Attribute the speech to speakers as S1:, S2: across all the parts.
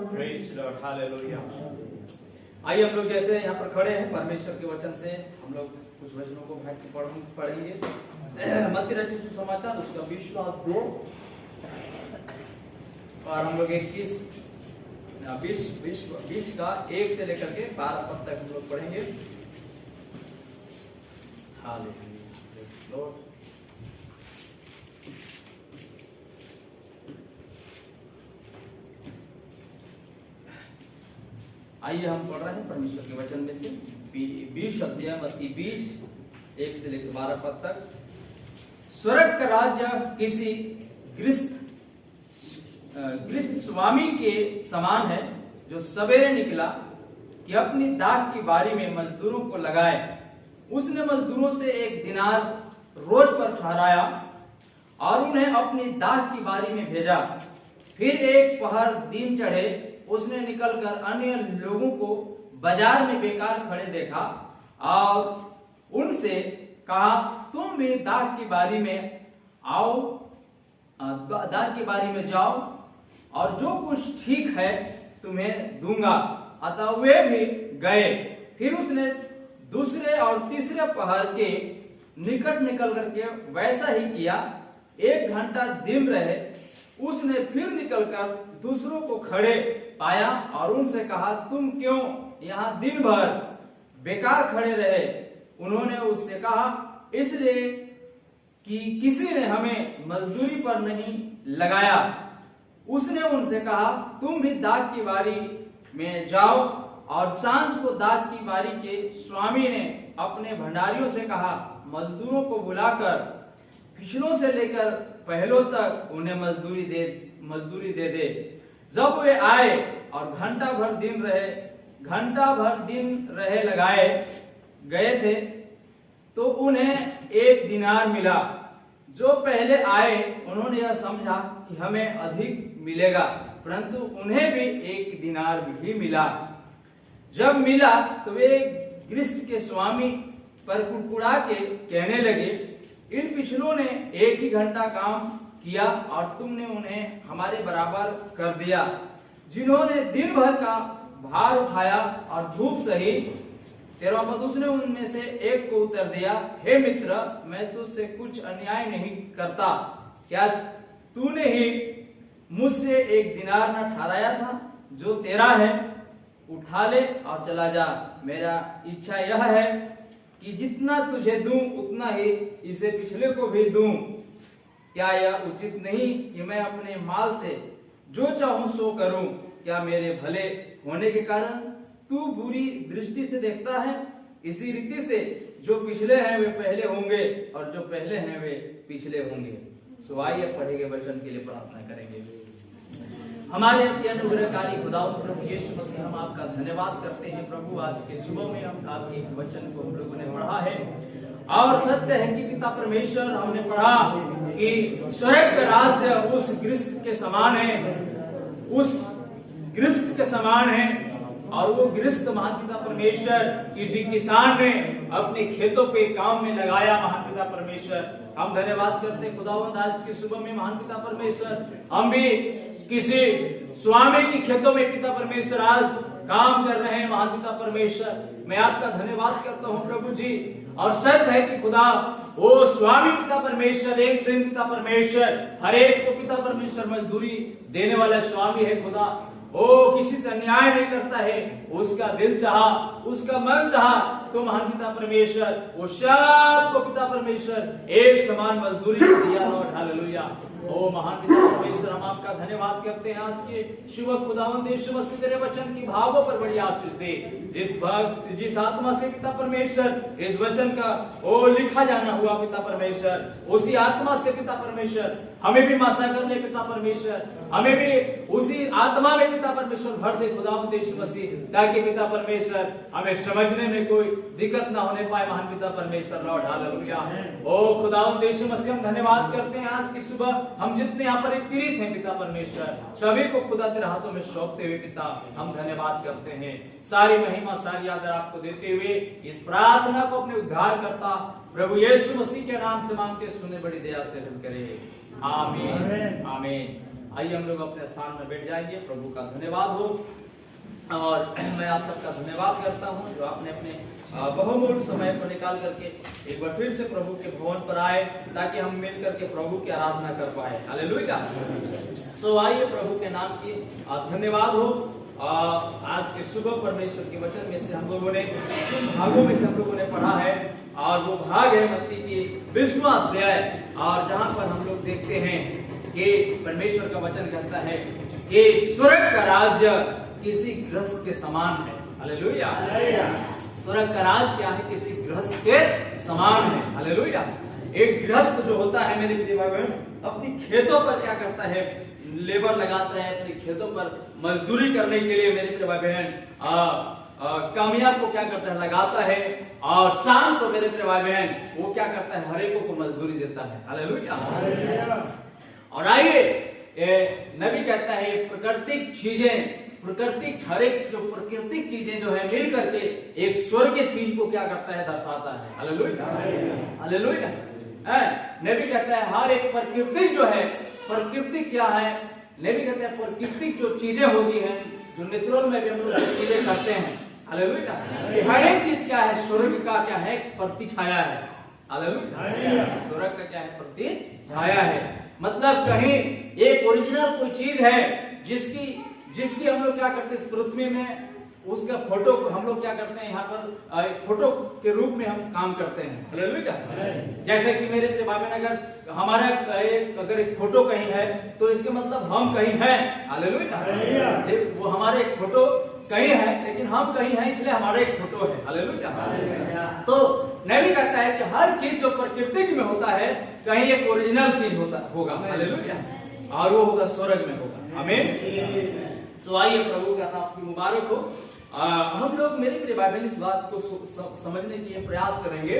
S1: Praise Lord, hallelujah. आइए हम लोग जैसे यहाँ पर खड़े हैं, परमेश्वर के वचन से हम लोग कुछ वचनों को पढ़ेंगे। मत्ती रचित सुसमाचार उसका 20वां अध्याय और हम लोग 20 का 1 से लेकर के 12 पद तक हम लोग पढ़ेंगे। Hallelujah, praise Lord. आइए हम पढ़ रहे हैं परमेश्वर के वचन में से 20 अध्याय मत्ती 20 1 से लेकर 12 पद तक। स्वर्ग का राज्य किसी गृहस्थ स्वामी के समान है जो सवेरे निकला कि अपनी दाख की बारी में मजदूरों को लगाए। उसने मजदूरों से 1 दिनार रोज पर ठहराया और उन्हें अपनी दाख की बारी में भेजा। फिर एक पहर दिन चढ़े उसने निकलकर अन्य लोगों को बाजार में बेकार खड़े देखा और उनसे कहा, तुम भी दाख की बारी में आओ, दाख की बारी में जाओ और जो कुछ ठीक है तुम्हें दूंगा। अतः वे भी गए। फिर उसने दूसरे और तीसरे पहर के निकट निकल करके वैसा ही किया। 1 घंटा दिन रहे उसने फिर निकलकर दूसरों को खड़े पाया और उनसे कहा, तुम क्यों यहाँ दिन भर बेकार खड़े रहे? उन्होंने उससे कहा, इसलिए कि किसी ने हमें मजदूरी पर नहीं लगाया। उसने उनसे कहा, तुम भी दाख की बारी में जाओ। और सांझ को दाख की बारी के स्वामी ने अपने भंडारियों से कहा, मजदूरों को बुलाकर पिछलों से लेकर पहलों तक उन्हें मजदूरी दे दे। जब वे आए और घंटा भर दिन रहे लगाए गए थे तो उन्हें 1 दिनार मिला। जो पहले आए उन्होंने यह समझा कि हमें अधिक मिलेगा, परंतु उन्हें भी 1 दिनार भी मिला। जब मिला तो वे गृहस्थ के स्वामी पर कुड़कुड़ा के कहने लगे, इन पिछलों ने 1 ही घंटा काम किया और तुमने उन्हें हमारे बराबर कर दिया, जिन्होंने दिन भर का भार उठाया और धूप सही। 13वां पद, उसने उनमें से एक को उत्तर दिया, हे मित्र, मैं तुझसे कुछ अन्याय नहीं करता। क्या तूने ही मुझसे 1 दिनार न ठहराया था? जो तेरा है उठा ले और चला जा। मेरा इच्छा यह है कि जितना तुझे दूं उतना ही इसे पिछले को भी दूं। क्या यह उचित नहीं कि मैं अपने माल से जो चाहूं सो करूं? क्या मेरे भले होने के कारण तू बुरी दृष्टि से देखता है? इसी रीति से जो पिछले हैं वे पहले होंगे और जो पहले हैं वे पिछले होंगे। सो आइए पढ़े गए वचन के लिए प्रार्थना करेंगे। हमारे अति अनुग्रहकारी खुदावंद प्रभु यीशु मसीह, हम आपका धन्यवाद करते हैं प्रभु। आज के सुबह में हम आपके वचन को हम लोगों ने पढ़ा है और सत्य है कि पिता परमेश्वर, हमने पढ़ा कि स्वर्ग का राज्य उस गृहस्थ के समान है, उस गृहस्थ के समान है। और वो गृहस्थ महान पिता परमेश्वर किसी किसान ने अपने खेतों पे काम में लगाया। महान पिता परमेश्वर, हम धन्यवाद करते हैं खुदावंद आज की सुबह में। महान पिता परमेश्वर, हम भी किसी स्वामी की खेतों में पिता परमेश्वर आज काम कर रहे हैं। महान पिता परमेश्वर, मैं आपका धन्यवाद करता हूं प्रभु जी। और सत्य है कि खुदा वो स्वामी पिता परमेश्वर, एक दिन पिता परमेश्वर हर एक को पिता परमेश्वर मजदूरी देने वाला स्वामी है। खुदा वो किसी से अन्याय नहीं करता है। उसका दिल चाहा, उसका मन चाहा तो महान पिता परमेश्वर वो सबको पिता परमेश्वर एक समान मजदूरी दिया। Lord hallelujah. ओ महान पिता परमेश्वर, हम आपका धन्यवाद करते हैं आज के शुभ खुदावंद यीशु मसीह तेरे वचन की भावों पर बड़ी आशीष दे। जिस आत्मा से पिता परमेश्वर इस वचन का ओ लिखा जाना हुआ पिता परमेश्वर, उसी आत्मा से पिता परमेश्वर हमें भी मासा कर ले पिता परमेश्वर। हमें भी उसी आत्मा में पिता परमेश्वर भर दे खुदावंद यीशु मसीह, ताकि पिता परमेश्वर हमें समझने में कोई दिक्कत ना होने पाए। महान पिता परमेश्वर लॉर्ड हालेलुया। ओ खुदावंद यीशु मसीह, हम धन्यवाद करते हैं आज की सुबह। हम जितने यहाँ पर एकत्रित हैं पिता परमेश्वर, सभी को खुदा तेरे हाथों में सौंपते हुए पिता हम धन्यवाद करते हैं। सारी महिमा सारी आदर आपको देते हुए इस प्रार्थना को अपने उद्धार करता प्रभु यीशु मसीह के नाम से मांगते, सुने बड़ी दया से करे। आमीन आमीन। आइए हम लोग अपने स्थान में बैठ जाएंगे। प्रभु का धन्यवाद हो और मैं आप सबका धन्यवाद करता हूं जो आपने अपने बहुमूल्य समय को निकाल करके एक बार फिर से प्रभु के भवन पर आए ताकि हम मिल करके प्रभु की आराधना कर पाए। हालेलुया। सो आइए प्रभु के नाम की धन्यवाद हो। आज के सुबह परमेश्वर के वचन में से हम लोगों ने भागों में से हम लोगों ने पढ़ा है और वो भाग है मत्ती की 20वां अध्याय, और जहां पर हम लोग देखते हैं कि परमेश्वर का वचन कहता है कि स्वर्ग का राज्य किसी गृहस्थ के समान है। हालेलुया। स्वर्ग का राज क्या है? किसी गृहस्थ के समान है। हालेलुया। एक गृहस्थ जो होता है मेरे प्रिय भाई बहन, अपनी खेतों पर क्या करता है? लेबर लगाता है, अपनी खेतों पर मजदूरी करने के लिए मेरे प्रिय भाई बहन कामिया को क्या करता है? लगाता है, और शाम को मेरे प्रिय भाई बहन वो क्या करता है? हर एक को मजदूरी देता है। हालेलुया। और आइए नबी कहता है प्राकृतिक चीजें, प्राकृतिक हर एक जो प्राकृतिक चीजें जो है मिल करके एक स्वर्गीय चीज को क्या करता है? दर्शाता है। हालेलुया। हालेलुया। नबी कहता है हर एक प्राकृतिक जो है, प्राकृतिक क्या है? नबी कहते हैं प्राकृतिक जो चीजें होती हैं, जो नेचुरल में भी हम लोग चीजें करते हैं। हालेलुया। हर एक चीज क्या है? स्वर्ग का क्या है? प्रतिछाया है। हालेलुया। स्वर्ग का क्या है? प्रतिछाया है। मतलब कहीं एक ओरिजिनल कोई चीज है जिसकी हम लोग क्या करते हैं? इस पृथ्वी में उसका फोटो हम लोग क्या करते हैं? यहाँ पर एक फोटो के रूप में हम काम करते हैं। हालेलुया। जैसे कि मेरे प्रिय भाई बहन, अगर हमारा अगर एक फोटो कहीं है तो इसके मतलब हम कहीं हैं। हालेलुया। वो हमारे एक फोटो कहीं है, लेकिन हम कहीं हैं इसलिए हमारा एक फोटो है। हालेलुया। तो नबी कहता है कि हर चीज जो प्राकृतिक में होता है कहीं एक ओरिजिनल चीज होगा। हालेलुया। और वो होगा स्वर्ग में होगा। आमीन। तो आइए प्रभु का नाम की मुबारक हो। हम लोग मेरे प्रिय बाइबल इस बात को समझने की प्रयास करेंगे,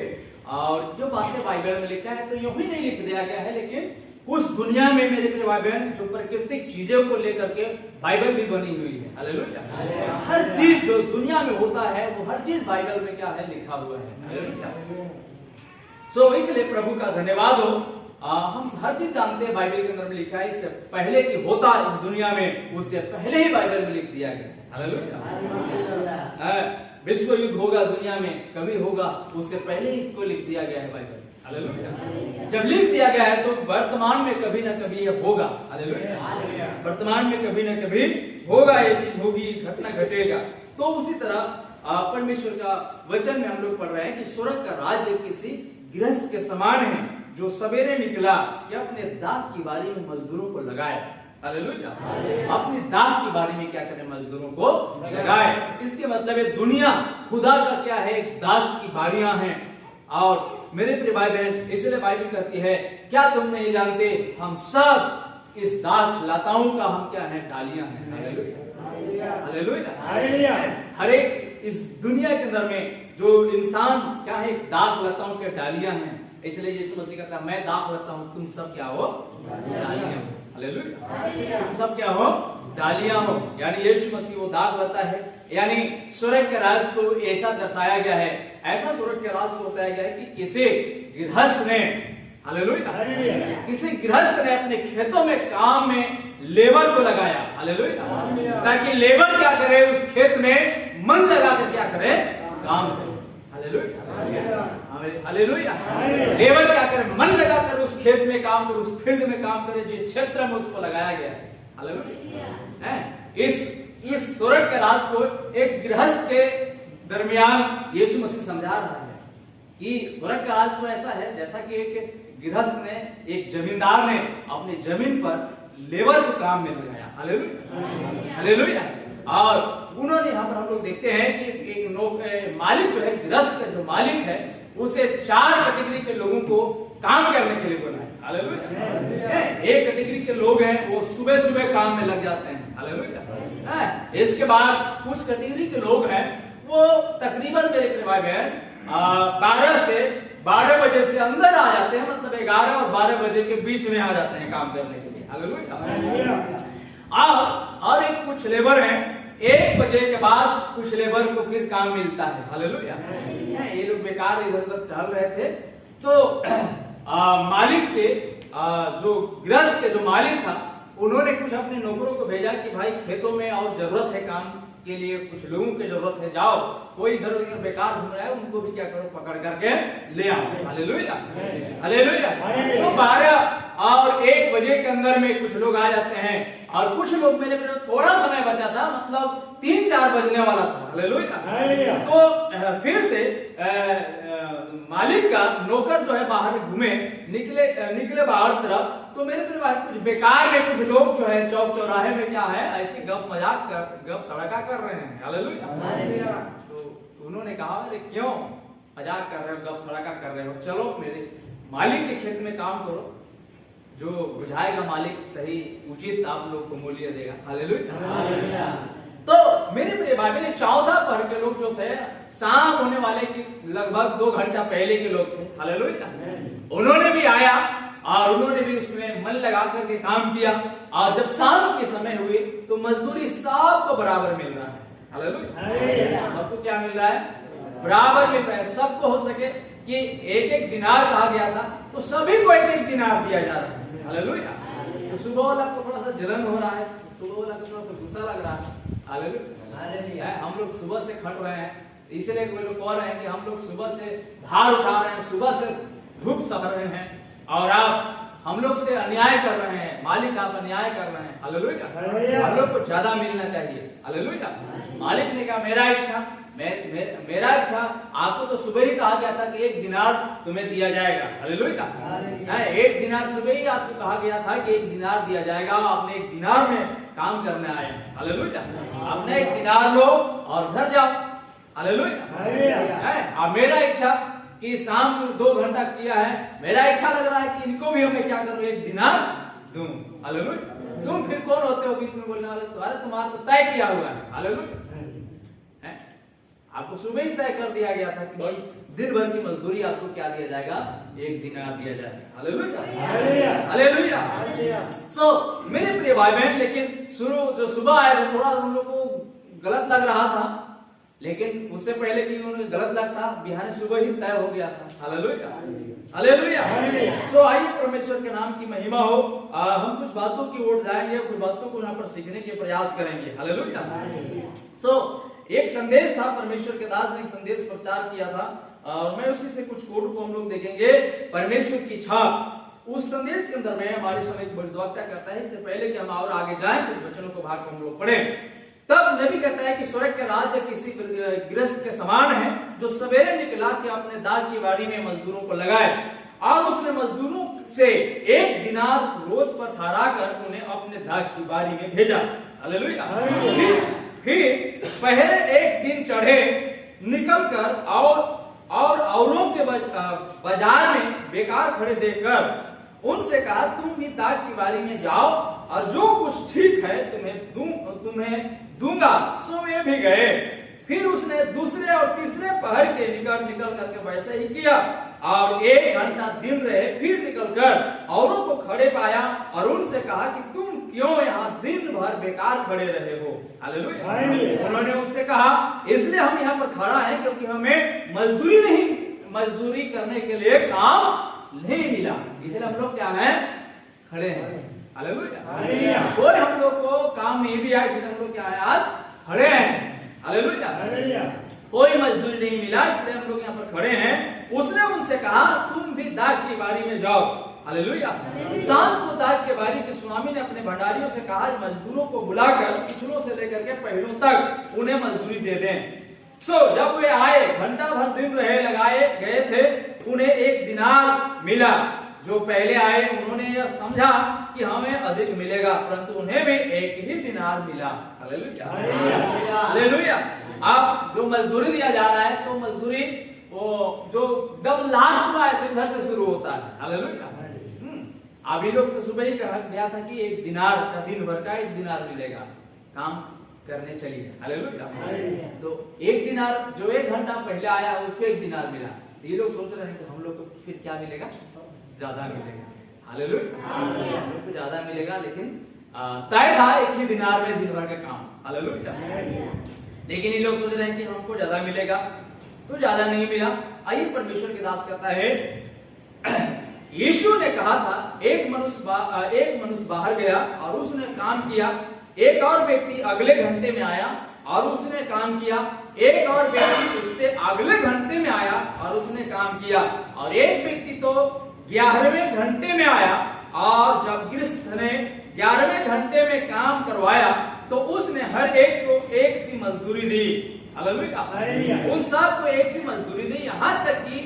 S1: और जो बातें बाइबल में लिखा है तो यूं ही नहीं लिख दिया गया है, लेकिन उस दुनिया में मेरे प्रिय बाइबल जो प्राकृतिक चीजों को लेकर के बाइबल भी बनी हुई है। हालेलुया। हर चीज जो दुनिया में होता है वो हर चीज बाइबल में क्या है? लिखा हुआ है। हालेलुया। सो इसलिए प्रभु का धन्यवाद हो। हम हर चीज जानते हैं बाइबल के अंदर में लिखा है, इससे पहले कि होता इस दुनिया में उससे पहले ही बाइबल में लिख दिया गया। हालेलुया। विश्व युद्ध होगा दुनिया में, कभी होगा, उससे पहले ही इसको लिख दिया गया है बाइबल। हालेलुया। जब लिख दिया गया है तो वर्तमान में कभी ना कभी ये होगा। हालेलुया। वर्तमान में कभी ना कभी होगा, ये चीज होगी, घटना घटेगा। तो उसी तरह परमेश्वर का वचन में हम लोग पढ़ रहे हैं कि स्वर्ग का राज्य किसी गृहस्थ के समान है जो सवेरे निकला या अपने दाख की बारी में मजदूरों को लगाए। हालेलुया। अपनी दाख की बारी में क्या करें? मजदूरों को लगाए। इसके मतलब है दुनिया खुदा का क्या है? दाख की बारियां हैं। और मेरे प्रिय भाई बहन, इसलिए बाइबल कहती है क्या तुम नहीं जानते हम सब इस दाख लताओं का हम क्या है? डालियां हैं। हालेलुया। हालेलुया। हर एक इस दुनिया के अंदर में जो इंसान क्या है? दाख लताओं के डालियां हैं। इसलिए यीशु मसीह कहता है मैं दाख लता हूं, तुम सब क्या हो? डालियां हो। हालेलुया। तुम सब क्या हो? डालियां हो। यानी यीशु मसीह वो दाख लता है। यानी स्वर्ग के राज को ऐसा दर्शाया गया है, ऐसा स्वर्ग के राज को बताया गया है कि किसी गृहस्थ ने, हालेलुया, किसी गृहस्थ ने अपने खेतों में काम में लेबर को लगाया। हालेलुया। ताकि लेबर क्या करे? उस खेत में मन लगाकर क्या करे? काम करे। हालेलुया। हालेलुया। लेबर क्या करे? मन लगाकर उस खेत में काम करे, उस फील्ड में काम करे जिस क्षेत्र में उसको लगाया गया है। हालेलुया। इस स्वर्ग के राज को एक गृहस्थ के दरमियान यीशु मसीह समझा रहा है कि स्वर्ग का राज तो ऐसा है जैसा कि एक गृहस्थ ने, एक जमींदार ने अपनी जमीन पर लेबर को काम में लगाया। हालेलुया। हालेलुया। और उन्होंने यहाँ पर हम लोग देखते हैं कि एक मालिक जो है, गृहस्थ का जो मालिक है, उसे 4 कैटेगरी के लोगों को काम करने के लिए बनाया। हालेलुया। एक कैटेगरी के लोग हैं वो सुबह सुबह काम में लग जाते हैं। हालेलुया। इसके बाद कुछ कैटेगरी के लोग हैं वो तकरीबन मेरे भाई बहन 12 से 12 बजे से अंदर आ जाते हैं, मतलब 11 और 12 बजे के बीच में आ जाते हैं काम करने के लिए। हालेलुया। और एक कुछ लेबर हैं 1 बजे के बाद कुछ लेबर को फिर काम मिलता है। हालेलुया। ये लोग बेकार इधर उधर टहल रहे थे, तो मालिक के जो गृहस्थ के जो मालिक था उन्होंने कुछ अपने नौकरों को भेजा कि भाई खेतों में और जरूरत है काम के लिए, कुछ लोगों की जरूरत है, जाओ कोई इधर उधर बेकार घूम रहा है उनको भी क्या करो, पकड़ करके ले आओ। Hallelujah hallelujah. तो 12 और 1 बजे के अंदर में कुछ लोग आ जाते हैं और कुछ लोग, मेरे थोड़ा समय बचा था, मतलब 3-4 बजने वाला था। हालेलुया। तो फिर से मालिक का नौकर जो है बाहर घूमे, निकले बाहर तरफ, तो मेरे भाई कुछ बेकार में कुछ लोग जो है चौक चौराहे में क्या है ऐसे गप मजाक गप सड़का कर रहे हैं। हालेलुया। तो उन्होंने कहा अरे क्यों मजाक कर रहे हो, गप सड़का कर रहे हो, चलो मेरे मालिक के खेत में काम करो, जो बुझाएगा मालिक सही उचित आप लोग को मूल्य देगा। हालेलुया। तो मेरे प्रिय भाई बहन, 14 पहर के लोग जो थे, शाम होने वाले की लगभग 2 घंटा पहले के लोग थे। हालेलुया। उन्होंने भी आया और उन्होंने भी उसमें मन लगा करके काम किया, और जब शाम के समय हुई तो मजदूरी सबको बराबर मिल रहा है। हालेलुया। सबको क्या मिल रहा है? बराबर मिल रहा है। सबको हो सके कि 1-1 दिनार कहा गया था, तो सभी को 1-1 दिनार दिया जा रहा है। हालेलुया। तो सुबह वाला को थोड़ा सा जलन हो रहा है, सुबह वाला को थोड़ा सा गुस्सा लग रहा है। हालेलुया। हम लोग सुबह से खट रहे हैं, इसलिए कोई लोग कह रहे हैं कि हम लोग सुबह से भार उठा रहे हैं, सुबह से धूप सह रहे हैं, और आप हम लोग से अन्याय कर रहे हैं, मालिक आप अन्याय कर रहे हैं। हालेलुया। हम लोग को ज्यादा मिलना चाहिए। हालेलुया। मालिक ने कहा मेरा इच्छा आपको तो सुबह ही कहा गया था कि 1 दिनार तुम्हें दिया जाएगा। हालेलुया। 1 दिनार सुबह ही आपको कहा गया था कि 1 दिनार दिया जाएगा, आपने 1 दिनार में काम करने आए। हालेलुया। आपने 1 दिनार लो और घर जाओ। हालेलुया। और मेरा इच्छा कि शाम 2 घंटा किया है, मेरा इच्छा लग रहा है कि इनको भी हमें क्या करूं, 1 दिनार दूं। हालेलुया। तुम फिर कौन होते हो बीच में बोलने वाले? तुम्हारा तो तय किया हुआ है। हालेलुया। आपको सुबह ही तय कर दिया गया था कि भाई दिन भर की मजदूरी आपको क्या दिया जाएगा, 1 दिनार दिया जाएगा। Hallelujah hallelujah. सो मेरे प्रिय भाई बहन, लेकिन जो सुबह आए थे थोड़ा उन लोगों को गलत लग रहा था, लेकिन उससे पहले कि उन्हें गलत लगता, बिहार सुबह ही तय हो गया था। Hallelujah hallelujah. सो आइए परमेश्वर के नाम की महिमा हो। हम कुछ बातों की ओर जाएंगे, कुछ बातों को यहाँ पर सीखने के प्रयास करेंगे। हालेलुया। सो एक संदेश था, परमेश्वर के दास ने एक संदेश प्रचार किया था, और मैं उसी से कुछ कोड को हम लोग देखेंगे, परमेश्वर की छाप। उस संदेश के अंदर में हमारे समय भविष्यवक्ता कहता है, इससे पहले कि हम और आगे जाएं, कुछ वचनों को भाग हम लोग पढ़ें। तब नबी कहता है कि स्वर्ग के राज्य किसी गृहस्थ के समान है, जो सवेरे निकला कि अपने दाख की बाड़ी में मजदूरों को लगाए, और उसने मजदूरों से 1 दिनार रोज पर ठहरा कर उन्हें अपने दाख की बाड़ी में भेजा। हालेलुया। फिर पहले 1 दिन चढ़े, निकलकर और औरों के बाजार में बेकार खड़े देखकर उनसे कहा तुम भी दाख की बारी में जाओ, और जो कुछ ठीक है तुम्हें दूंगा। सो वे भी गए। फिर उसने दूसरे और तीसरे पहर के निकल करके वैसे ही किया, और 1 घंटा दिन रहे, फिर निकलकर औरों को खड़े पाया और उनसे कहा कि तुम क्यों यहाँ दिन भर बेकार खड़े रहे हो। हालेलुया। उन्होंने उससे कहा इसलिए हम यहाँ पर खड़ा हैं क्योंकि हमें मजदूरी करने के लिए काम नहीं मिला, इसलिए हम लोग क्या हैं, खड़े हैं। हालेलुया। कोई हम लोग को काम नहीं दिया, इसलिए हम लोग क्या है, आज खड़े हैं। हालेलुया। कोई मजदूरी नहीं मिला, इसलिए हम लोग यहाँ पर खड़े हैं। उसने उनसे कहा तुम भी दाख की बारी में जाओ। हालेलुया। सांझ को दाख के बारी के स्वामी ने अपने भंडारियों से कहा मजदूरों को बुलाकर पिछलों से लेकर के पहिलों तक उन्हें मजदूरी दे दें। सो जब वे आए, घंटा भर दिन रहे लगाए गए थे, उन्हें 1 दिनार मिला। जो पहले आए उन्होंने यह समझा कि हमें अधिक मिलेगा, परंतु उन्हें भी 1 ही दिनार मिला। Hallelujah hallelujah. अब जो मजदूरी दिया जा रहा है, तो मजदूरी वो जो जब लास्ट में आए थे घर से शुरू होता है। हालेलुया। अभी लोग तो सुबह ही कहा गया था कि 1 दिनार का, दिन भर का 1 दिनार मिलेगा, काम करने चलिए। हालेलुया। तो 1 दिनार जो 1 घंटा पहले आया उसको 1 दिनार मिला। ये लोग सोच रहे हैं कि हम लोग को फिर क्या मिलेगा, ज्यादा मिलेगा। हालेलुया। हम लोग को ज्यादा मिलेगा, लेकिन तय था 1 ही दिनार में दिन भर का काम। हालेलुया। लेकिन ये लोग सोच रहे हैं कि हमको ज्यादा मिलेगा, तो ज्यादा नहीं मिला। आइए परमेश्वर के दास कहता है यीशु ने कहा था एक मनुष्य बाहर गया और उसने काम किया, एक और व्यक्ति अगले घंटे में आया और उसने काम किया, एक और व्यक्ति उससे अगले घंटे में आया और उसने काम किया, और एक व्यक्ति तो 11वें घंटे में आया, और जब गृहस्थ ने 11वें घंटे में काम करवाया तो उसने हर एक को एक सी मजदूरी दी। हालेलुया। उन सब को एक सी मजदूरी दी, यहाँ तक कि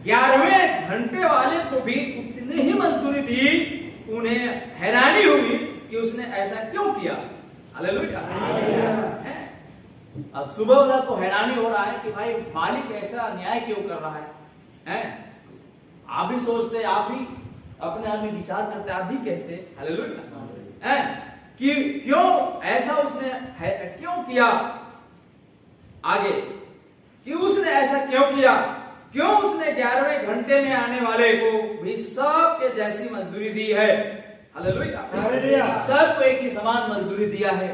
S1: 11वें घंटे वाले को भी उतनी ही मजदूरी दी। उन्हें हैरानी हुई कि उसने ऐसा क्यों किया। हालेलुया। अब सुबह वाला को हैरानी हो रहा है कि भाई मालिक ऐसा अन्याय क्यों कर रहा है? आप भी सोचते, आप भी अपने आप में विचार करते, आप भी कहते हालेलुया कि क्यों ऐसा उसने क्यों किया। आगे कि उसने ऐसा क्यों किया, क्यों उसने 11वें घंटे में आने वाले को भी सबके जैसी मजदूरी दी है। हालेलुया। सबको एक ही समान मजदूरी दिया है।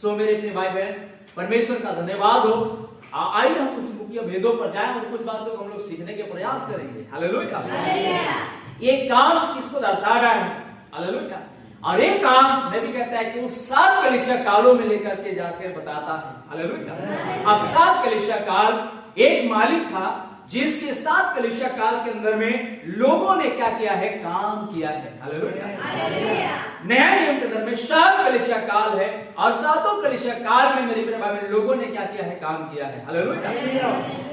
S1: सो मेरे अपने भाई बहन, परमेश्वर का धन्यवाद हो। आइए हम उस मुख्य भेदों पर जाएं और कुछ बातों को हम लोग सीखने के प्रयास करेंगे। हालेलुया। ये काम किसको दर्शा रहा है? हालेलुया। और ये काम नबी कहता है कि वो 7 कलीसिया कालों में लेकर के जाकर बताता है। हालेलुया। अब 7 कलीसिया काल, एक मालिक था जिसके 7 कलीसिया काल के अंदर में लोगों ने क्या किया है? काम किया है। हालेलुया। नया नियम के अंदर में 7 कलीसिया काल है और 7 कलीसिया काल में मेरे प्रिय भाई बहन लोगों ने क्या किया है? काम किया है। हालेलुया।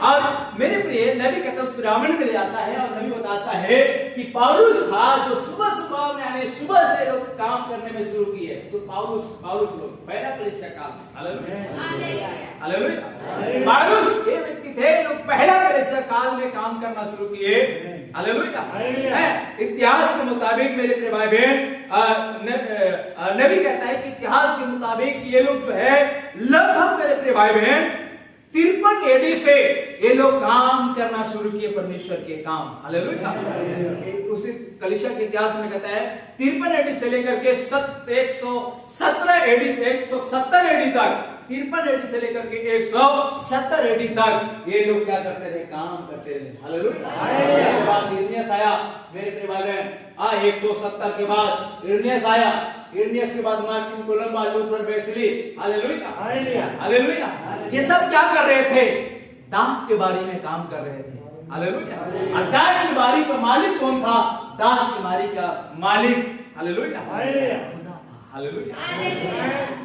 S1: और मेरे प्रिय नबी कहता है उस ब्राह्मण में ले जाता है और नबी बताता है कि पौलुस था जो सुबह सुबह में यानी सुबह से लोग काम करने में शुरू किए। पौलुस लोग पहला कलीसिया काल। हालेलुया। हालेलुया। पौलुस ये व्यक्ति थे जो पहला कलीसिया काल में काम करना शुरू किए। हालेलुया। इतिहास के मुताबिक मेरे प्रिय भाई बहन नबी कहता है कि इतिहास के मुताबिक ये लोग जो है लगभग मेरे प्रिय भाई बहन 53 एडी से ये लोग काम करना शुरू किए, परमेश्वर के काम। हालेलुया। उसी कलीसिया के इतिहास में कहता है 53 एडी से लेकर के 117 एडी 170 एडी तक, 53 एडी से लेकर के 170 एडी तक ये लोग क्या करते थे? काम करते थे। हालेलुया। उसके बाद इर्मियास आया मेरे प्रिय भाई बहन। 170 के बाद इर्मियास आया, इर्मियास के बाद Martin Columba, Luther, Wesley. Hallelujah. Hallelujah. ये सब क्या कर रहे थे? दाह के बारी में काम कर रहे थे। हालेलुया। और दाह की बारी का मालिक कौन था? दाह की बारी का मालिक हालेलुया हालेलुया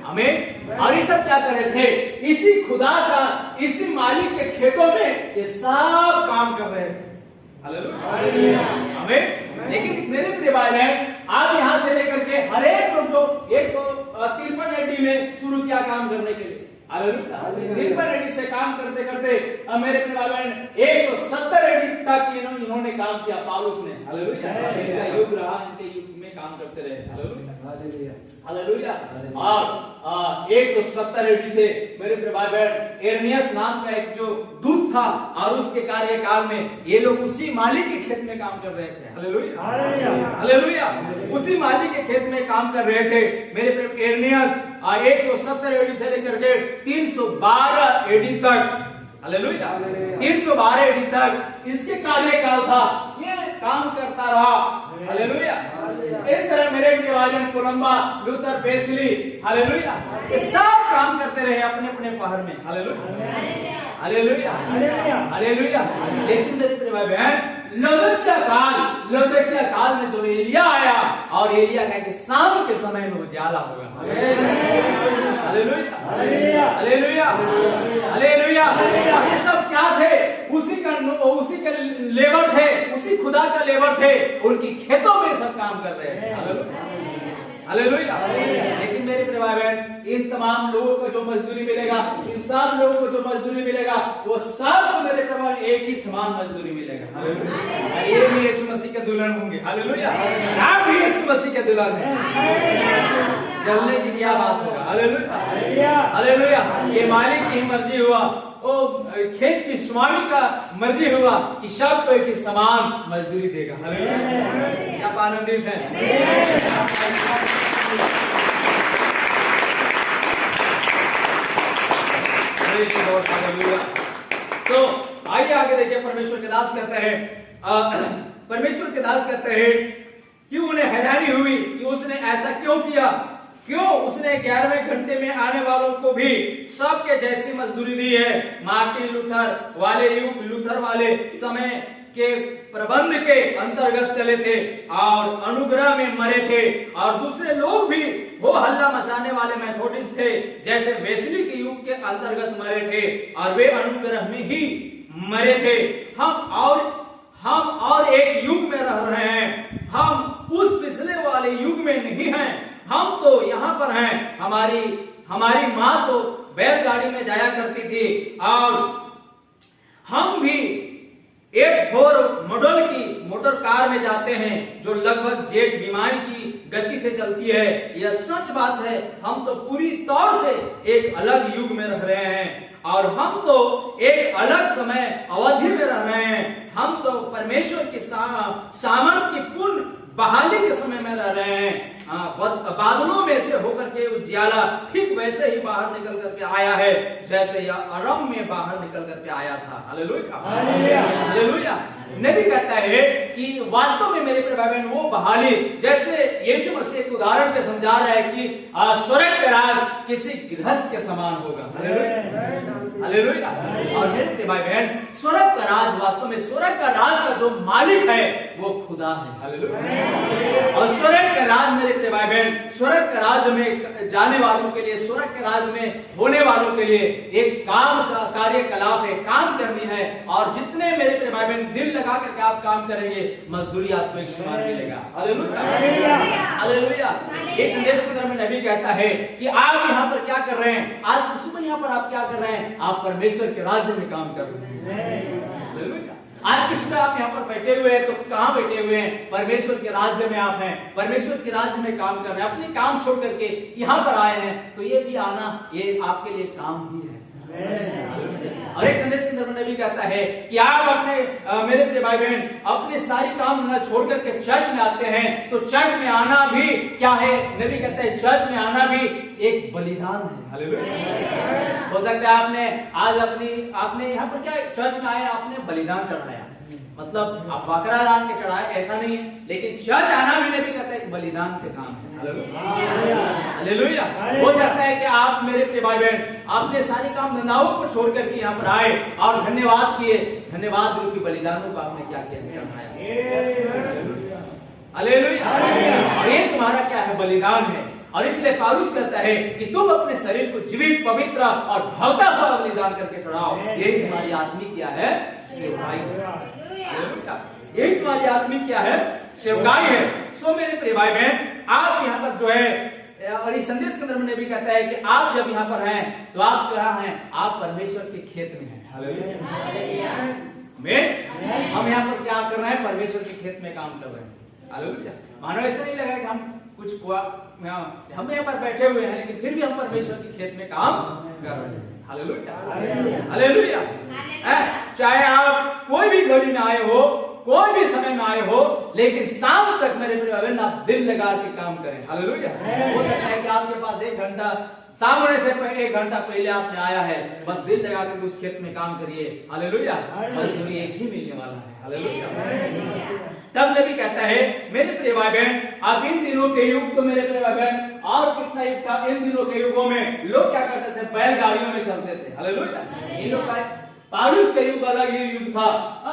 S1: आमीन। और ये सब क्या कर रहे थे? इसी खुदा का, इसी मालिक के खेतों में ये सब काम कर रहे थे। हालेलुया आमीन। लेकिन मेरे प्रिय भाई बहन, आप यहां से लेकर के हर एक लोग जो एक तो 53 एडी में शुरू किया काम करने के लिए। हालेलुया। 53 एडी से काम करते करते मेरे प्रिय भाई बहन 170 एडी तक इन्होंने काम किया पौलुस ने। हालेलुया। युग रहा, इनके युग में काम करते रहे। Hallelujah hallelujah. और 170 एडी से मेरे प्रिय भाई बहन इर्मियास नाम का एक जो दूत था और उसके कार्यकाल में ये लोग उसी मालिक के खेत में काम कर रहे थे। Hallelujah hallelujah. उसी मालिक के खेत में काम कर रहे थे मेरे प्रिय इर्मियास। 170 एडी से लेकर के 312 एडी तक। हालेलुया 312 एडी तक इसके कार्यकाल था, ये काम करता रहा। हालेलुया। इस तरह मेरे प्रिय भाई बहन कोलंबा, लूथर, वेस्ली, हालेलुया, ये सब काम करते रहे अपने अपने पहर में। Hallelujah hallelujah hallelujah. लेकिन मेरे प्रिय भाई बहन लौदकिया काल में जो एलिया आया और एलिया कहा कि शाम के समय में उजाला होगा। Hallelujah hallelujah hallelujah. ये सब क्या थे? उसी के लेबर थे, उसी खुदा का लेबर थे, उनकी खेतों में सब काम कर रहे हैं। हालेलुया। लेकिन मेरे प्रिय भाई बहन, इन तमाम लोगों को जो मजदूरी मिलेगा, इन सब लोगों को जो मजदूरी मिलेगा, वो सब मेरे प्रिय भाई एक ही समान मजदूरी मिलेगा। हालेलुया। ये भी यीशु मसीह के दुल्हन होंगे। हालेलुया। आप भी यीशु मसीह के दुल्हन हैं। जलने की क्या बात होगा? Hallelujah hallelujah. ये मालिक की मर्जी हुआ, ओ खेत की स्वामी का मर्जी हुआ कि सब को एक ही समान मजदूरी देगा। हालेलुया। क्या आनंदित है? तो आइए आगे देखिए, परमेश्वर के दास कहते हैं परमेश्वर के दास कहते हैं कि उन्हें हैरानी हुई कि उसने ऐसा क्यों किया, क्यों उसने 11वें घंटे में आने वालों को भी सबके जैसी मजदूरी दी है। मार्टिन लूथर वाले युग, लूथर वाले समय के प्रबंध के अंतर्गत चले थे और अनुग्रह में मरे थे, और दूसरे लोग भी वो हल्ला मचाने वाले मेथोडिस्ट थे जैसे वेस्ली के युग के अंतर्गत मरे थे और वे अनुग्रह में ही मरे थे। हम और एक युग में रह रहे हैं, हम उस पिछले वाले युग में नहीं हैं, हम तो यहाँ पर हैं। हमारी माँ तो बैलगाड़ी में जाया करती थी और हम भी 84 मॉडल की मोटर कार में जाते हैं जो लगभग जेट विमान की गति से चलती है। यह सच बात है, हम तो पूरी तौर से एक अलग युग में रह रहे हैं और हम तो एक अलग समय अवधि में रह रहे हैं। हम तो परमेश्वर की सामर्थ की पूर्ण बहाली के समय में रह रहे हैं। बादलों में से होकर के उजियाला ठीक वैसे ही बाहर निकल करके आया है जैसे यह अरम में बाहर निकल करके आया था। Hallelujah, hallelujah. नबी कहता है कि वास्तव में मेरे प्रिय भाई बहन वो बहाली जैसे यीशु मसीह एक उदाहरण पे समझा रहा है कि स्वर्ग का राज किसी गृहस्थ के समान होगा। हालेलुया। और मेरे प्रिय भाई बहन, स्वर्ग का राज, वास्तव में स्वर्ग का राज का जो मालिक है वो खुदा है। हालेलुया। और स्वर्ग का राज मेरे प्रिय भाई बहन, स्वर्ग के राज में जाने वालों के लिए, स्वर्ग के राज में होने वालों के लिए एक काम का कार्यकलाप है, काम करनी है। और जितने मेरे प्रिय भाई बहन दिल लगा करके आप काम करेंगे, मजदूरी आपको एक समान मिलेगा। Hallelujah, hallelujah. एक संदेश के अंदर में नबी कहता है कि आप यहाँ पर क्या कर रहे हैं, आज सुबह यहाँ पर आप क्या कर रहे हैं, आप परमेश्वर के राज्य में काम कर रहे हैं। हालेलुया। आज की सुबह आप यहाँ पर बैठे हुए हैं तो कहाँ बैठे हुए हैं, परमेश्वर के राज्य में आप हैं, परमेश्वर के राज्य में काम कर रहे हैं, अपने काम छोड़ करके यहाँ पर आए हैं, तो ये भी आना ये आपके लिए काम भी है। और एक संदेश के अंदर में नबी कहता है कि आप अपने मेरे प्रिय भाई बहन अपने सारी काम धंधा छोड़ करके चर्च में आते हैं, तो चर्च में आना भी क्या है, नबी कहता है चर्च में आना भी एक बलिदान है। हालेलुया। हो सकता है आपने यहाँ पर क्या चर्च में आए, आपने बलिदान चढ़ाया, मतलब आप बकरा दान के चढ़ाए, ऐसा नहीं है, लेकिन चर्च आना भी नबी कहता है एक बलिदान के काम है। हालेलुया। हो सकता है कि आप मेरे प्रिय भाई बहन आपने सारी काम धंधाओं को छोड़ करके यहाँ पर आए और धन्यवाद किए, धन्यवाद रूपी बलिदानों को आपने क्या किया, चढ़ाया। हालेलुया। और ये तुम्हारा क्या है, बलिदान है। और इसलिए पौलुस कहता है कि तुम अपने शरीर को जीवित, पवित्र और भावता हुआ बलिदान करके चढ़ाओ, यही तुम्हारी आत्मिक क्या है, सेवकाई है। यही तुम्हारी आत्मिक क्या है, सेवकाई है। सो मेरे प्रिय भाई बहन, आप यहाँ पर जो है, और इस संदेश के अंदर में भी कहता है कि आप जब यहाँ पर हैं तो आप कहाँ हैं, आप परमेश्वर के खेत में हैं। हालेलुया। हम यहाँ पर क्या कर रहे हैं, परमेश्वर के खेत में काम कर रहे हैं। हालेलुया। मानो ऐसा नहीं लगा कि हम कुछ हम यहाँ पर बैठे हुए हैं, लेकिन फिर भी हम परमेश्वर के खेत में काम कर रहे हैं। Hallelujah, hallelujah. चाहे आप कोई भी घड़ी में आए हो, कोई भी समय में आए हो, लेकिन शाम तक मेरे प्रिय बहन आप दिल लगा के काम करें। हालेलुया। हो सकता है कि आपके पास 1 घंटा शाम होने से 1 घंटा पहले आपने आया है, बस दिल लगा कर उस खेत में काम करिए। हालेलुया। मजदूरी एक ही मिलने वाला है। हालेलुया। तब नबी कहता है मेरे प्रिय भाई बहन, आप इन दिनों के युग, तो मेरे प्रिय भाई बहन और कितना युग था, इन दिनों के युगों में लोग क्या करते थे, बैलगाड़ियों में चलते थे। हालेलुया। इन लोग का पौलुस का युग अलग ही युग था,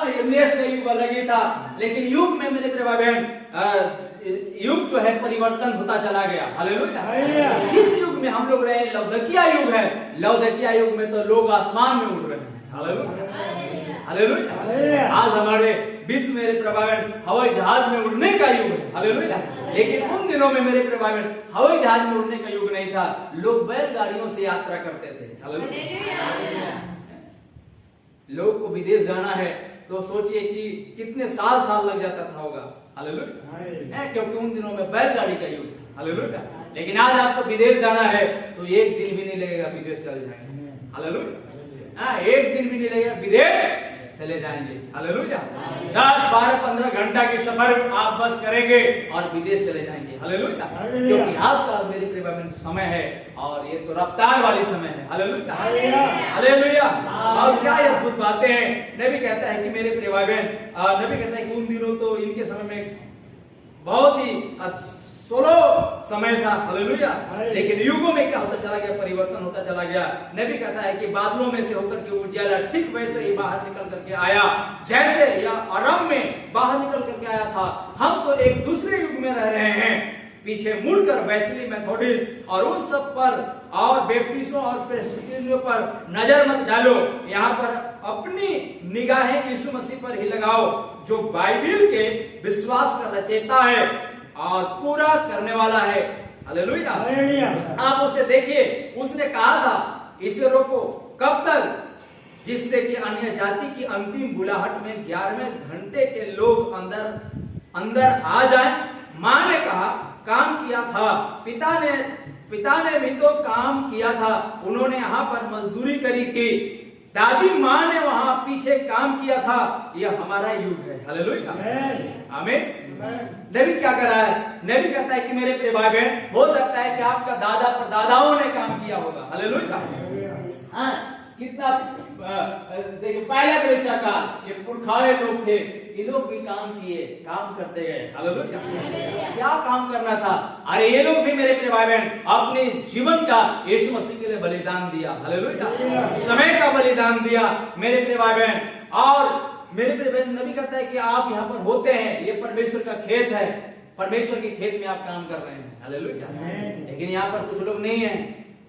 S1: यन्नेस का युग अलग ही था, लेकिन युग में मेरे प्रिय भाई बहन युग जो है परिवर्तन होता चला गया। हालेलुया। किस युग में हम लोग रहे, लौदकिया युग है। लौदकिया युग में तो लोग आसमान में उड़ रहे हैं। Hallelujah, hallelujah. आज हमारे बीच मेरे प्रभावन हवाई जहाज में उड़ने का युग है। हालेलुया। लेकिन उन दिनों में मेरे प्रभावन हवाई जहाज में उड़ने का युग नहीं था, लोग बैलगाड़ियों से यात्रा करते थे। हालेलुया। लोग को विदेश जाना है तो सोचिए कि कितने साल लग जाता था होगा। हालेलुया। क्योंकि उन दिनों में बैलगाड़ी का युग था। हालेलुया। लेकिन आज आपको विदेश जाना है तो 1 दिन भी नहीं लगेगा, विदेश चल जाएंगे। हालेलुया। 1 दिन भी नहीं लगेगा, विदेश चले जाएंगे। हालेलुया। 10, 12, 15 घंटा की सफर आप बस करेंगे और विदेश चले जाएंगे। हालेलुया। क्योंकि आपका मेरे प्रिय भाई समय है और ये तो रफ्तार वाली समय है। हालेलुया। हालेलुया। और क्या अद्भुत बातें हैं। नबी कहता है कि मेरे प्रिय भाई बहन, नबी कहता है कि उन दिनों तो इनके समय में बहुत ही सोलो समय था। हालेलुया। लेकिन युगों में क्या होता चला गया, परिवर्तन होता चला गया। नबी कहता है कि बादलों में से होकर के उजियाला ठीक वैसे ही बाहर निकल करके आया जैसे या अरब में बाहर निकल करके आया था। हम तो एक दूसरे युग में रह रहे हैं। पीछे मुड़कर वेस्ली मेथोडिस्ट और उन सब पर और बैप्टिस्टों और प्रेस्बिटेरियनों पर नजर मत डालो। यहाँ पर अपनी निगाहें यीशु मसीह पर ही लगाओ, जो बाइबिल के विश्वास का रचयिता है और पूरा करने वाला है। हालेलुया। आप उसे देखिए, उसने कहा था इसे रोको कब तक, जिससे कि अन्य जाति की अंतिम बुलाहट में 11वें घंटे के लोग अंदर आ जाएं। मां ने कहा काम किया था, पिता ने भी तो काम किया था, उन्होंने यहाँ पर मजदूरी करी थी, दादी माँ ने वहां पीछे काम किया था। यह हमारा युग है। हालेलुया। आमीन। नबी क्या कर रहा है? नबी कहता है कि मेरे प्रिय भाई बहन, हो सकता है कि आपका दादा परदादाओं ने काम किया होगा। हालेलुया। कितना देखिए पहले वैसा का ये पुरखाए लोग थे, ये लोग भी काम किए, काम करते गए। हालेलुया। क्या काम करना था? अरे ये लोग भी मेरे प्रिय भाई बहन अपने जीवन का यीशु मसीह के लिए बलिदान दिया। हालेलुया। समय का बलिदान दिया मेरे प्रिय भाई बहन। और मेरे प्रिय बहन, नबी कहता है कि आप यहाँ पर होते हैं, ये परमेश्वर का खेत है, परमेश्वर के खेत में आप काम कर रहे हैं। हालेलुया। लेकिन यहाँ पर कुछ लोग नहीं है,